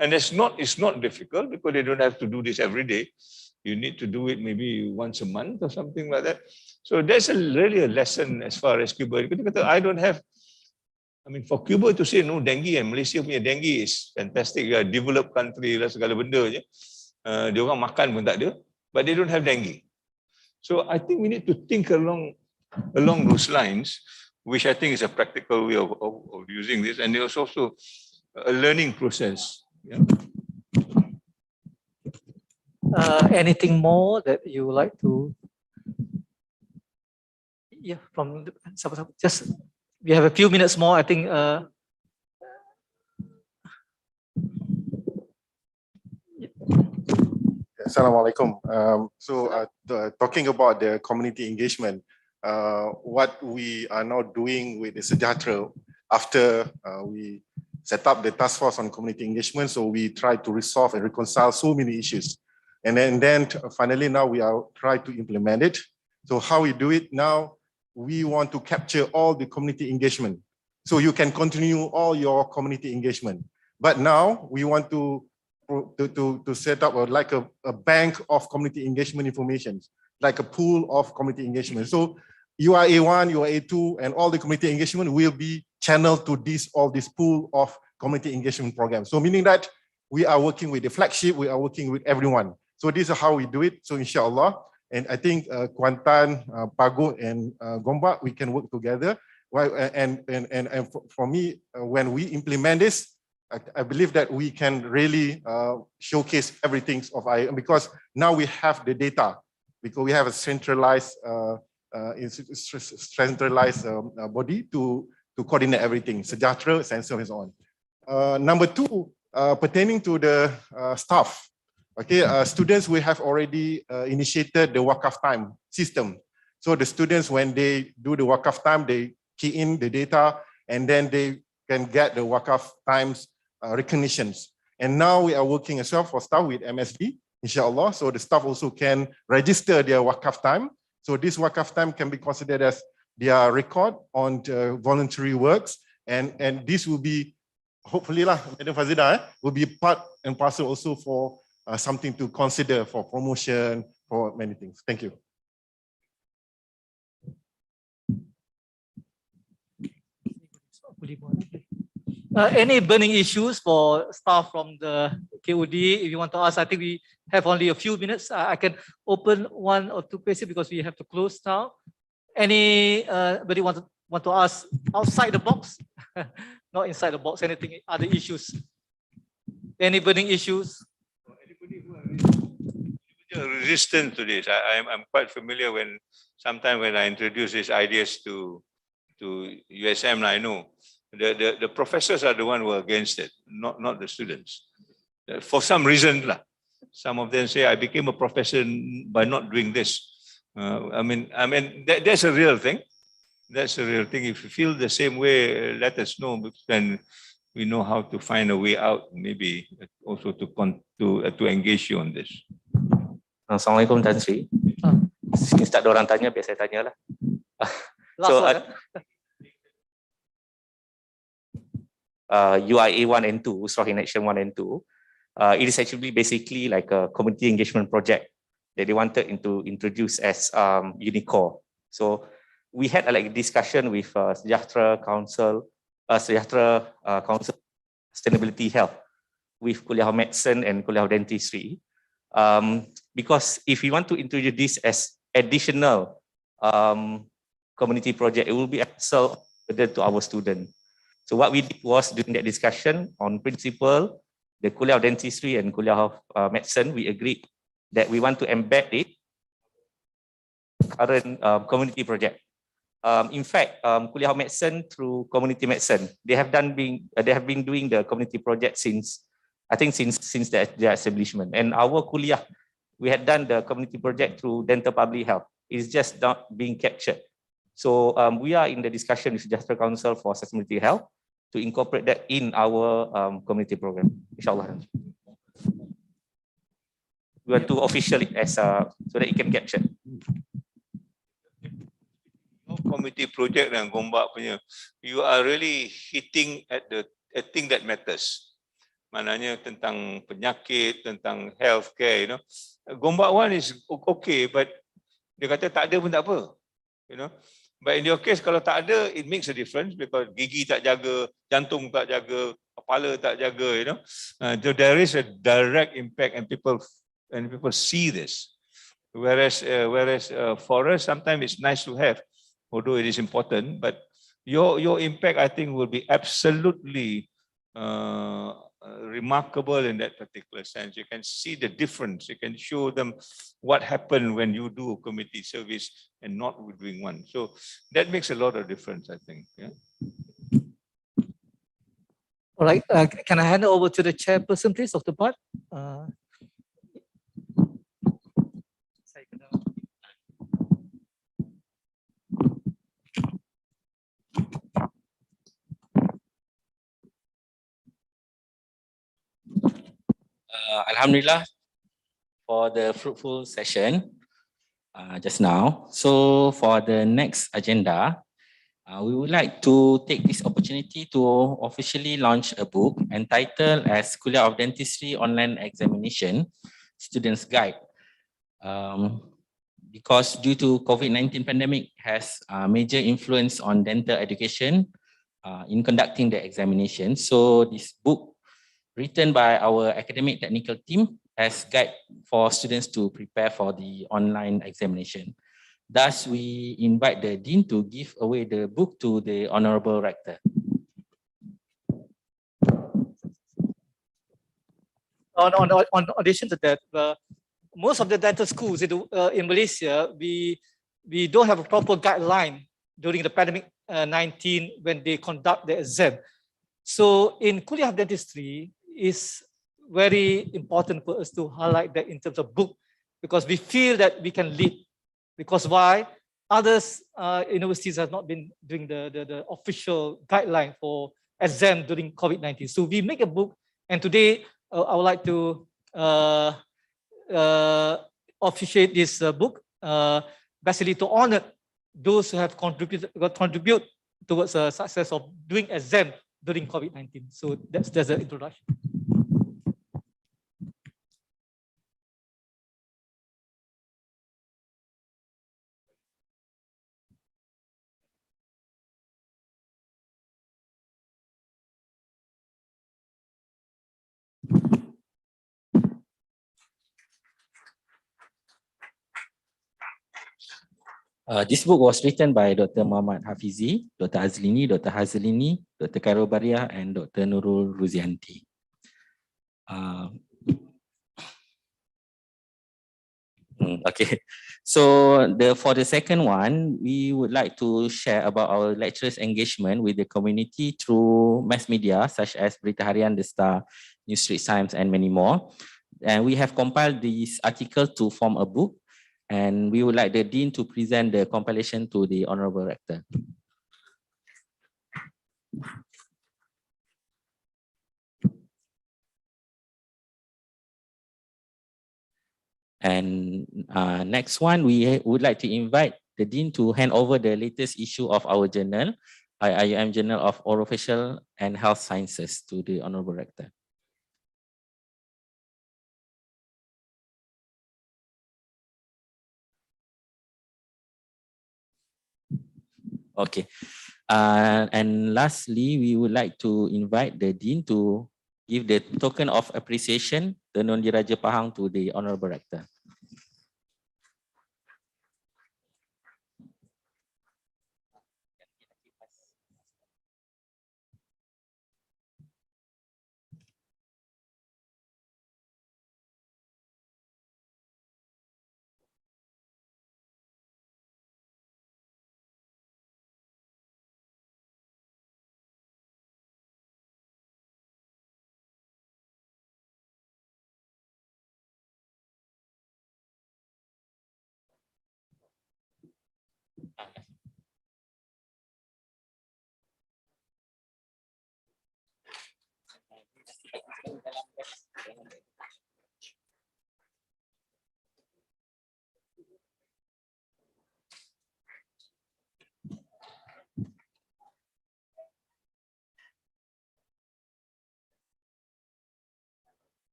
And it's not difficult because they don't have to do this every day. You need to do it maybe once a month or something like that. So there's really a lesson as far as Cuba. I don't have, I mean, for Cuba to say no dengue, and Malaysia punya dengue is fantastic. We are a developed country lah, segala benda je. Dia orang makan pun tak ada, but they don't have dengue. So I think we need to think along those lines, which I think is a practical way of using this, and it's also a learning process. Yeah. Anything more that you would like to? Yeah, from just we have a few minutes more. I think. Assalamualaikum. Talking about the community engagement, what we are now doing with the Sejahtera after we set up the task force on community engagement, so we try to resolve and reconcile so many issues. And then finally now we are trying to implement it. So how we do it now, we want to capture all the community engagement. So you can continue all your community engagement. But now we want to set up like a bank of community engagement information, like a pool of community engagement. So you are A1, you are A2, and all the community engagement will be channeled to all this pool of community engagement programs. So meaning that we are working with the flagship, we are working with everyone. So this is how we do it. So inshallah, and I think Kuantan, Pago, and Gombak, we can work together. And for me, when we implement this, I believe that we can really showcase everything of IIM, because now we have the data, because we have a centralized body to coordinate everything, Sejahtera, sensor, and so on. Number two, pertaining to the staff. Okay, students, we have already initiated the wakaf time system. So the students, when they do the wakaf time, they key in the data, and then they can get the wakaf times recognitions. And now we are working as well for staff with MSD, inshallah. So the staff also can register their wakaf time. So this wakaf time can be considered as their record on the voluntary works. And this will be, hopefully, Madam Fazida, will be part and parcel also for something to consider for promotion, for many things. Thank you. Any burning issues for staff from the KOD? If you want to ask, I think we have only a few minutes. I can open one or two questions because we have to close now. Anybody want to ask outside the box? Not inside the box. Anything? Other issues? Any burning issues? resistance to this. I'm quite familiar when sometimes when I introduce these ideas to USM, I know the professors are the one who are against it, not the students. For some reason, some of them say I became a professor by not doing this. I mean that's a real thing. That's a real thing. If you feel the same way, let us know. Then we know how to find a way out. Maybe also to engage you on this. Assalamualaikum Tan Sri. Since tak ada orang tanya, biar saya tanyalah. So UIA 1 and 2, Usrah in Action 1 and 2, it is actually basically like a community engagement project that they wanted to introduce as Unicore. So we had a discussion with Sejahtera Council, Sustainability Health, with Kuliah of Medicine and Kuliah of Dentistry. Because if we want to introduce this as additional community project, it will be a burden to our students. So what we did was, during that discussion, on principle, the Kuliah of Dentistry and Kuliah of Medicine, we agreed that we want to embed it current community project. In fact, Kuliah of Medicine through Community Medicine, they have been doing the community project since their establishment. And our Kuliah, we had done the community project through Dental Public Health. It's just not being captured. So we are in the discussion with Sejahtera Council for Sustainability Health to incorporate that in our community program, inshallah. We want to official it as so that it can capture. Community project dan Gombak punya, you are really hitting at the thing that matters. Maknanya tentang penyakit, tentang healthcare, you know. Gombak one is okay, but dia kata tak ada pun tak apa, you know. But in your case, kalau tak ada, it makes a difference because gigi tak jaga, jantung tak jaga, kepala tak jaga, you know. So there is a direct impact, and people see this. Whereas for us, sometimes it's nice to have, although it is important. But your impact, I think, will be absolutely remarkable in that particular sense. You can see the difference. You can show them what happened when you do a community service and not doing one. So that makes a lot of difference, I think. Yeah. All right. Can I hand over to the chairperson, please, of the part? Alhamdulillah for the fruitful session just now. So for the next agenda, we would like to take this opportunity to officially launch a book entitled as Kuliah of Dentistry Online Examination Students Guide. Because due to COVID-19 pandemic has a major influence on dental education in conducting the examination. So this book, written by our academic technical team, as guide for students to prepare for the online examination. Thus, we invite the Dean to give away the book to the Honourable Rector. On addition to that, most of the dental schools in Malaysia, we don't have a proper guideline during the pandemic 19 when they conduct the exam. So in Kuliah of Dentistry, is very important for us to highlight that in terms of book, because we feel that we can lead. Because why? Others universities have not been doing the official guideline for exam during COVID-19. So we make a book, and today I would like to officiate this book, basically to honor those who have contribute towards the success of doing exam during COVID-19. So that's the introduction. This book was written by Dr. Muhammad Hafizi, Dr. Azlini, Dr. Hazlini, Dr. Khairul Bariah, and Dr. Nurul Ruzianti. Okay, so for the second one, we would like to share about our lecturers' engagement with the community through mass media such as Berita Harian, The Star, New Street Times, and many more. And we have compiled these articles to form a book, and we would like the Dean to present the compilation to the Honourable Rector. And next one, we would like to invite the Dean to hand over the latest issue of our journal, IIUM Journal of Orofacial and Health Sciences, to the Honourable Rector. Okay. And lastly, we would like to invite the Dean to give the token of appreciation, the Tenun Diraja Pahang, to the Honourable Rector.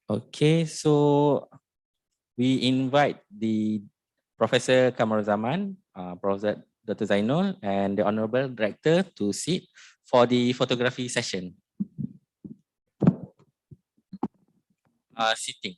Okay, so we invite the Professor Kamaruzzaman, Professor Dr. Zainul, and the Honourable Director to sit for the photography session. Sitting.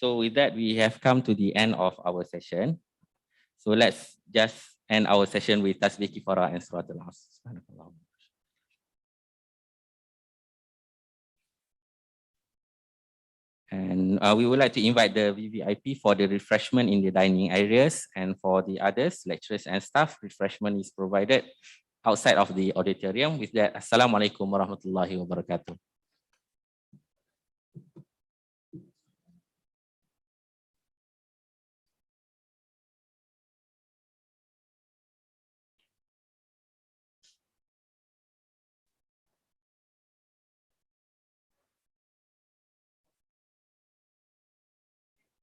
So with that, we have come to the end of our session. So let's just end our session with Tasbih Kifarah and Suratul Asr. And we would like to invite the VVIP for the refreshment in the dining areas, and for the others, lecturers and staff, refreshment is provided outside of the auditorium. With that, Assalamualaikum warahmatullahi wabarakatuh.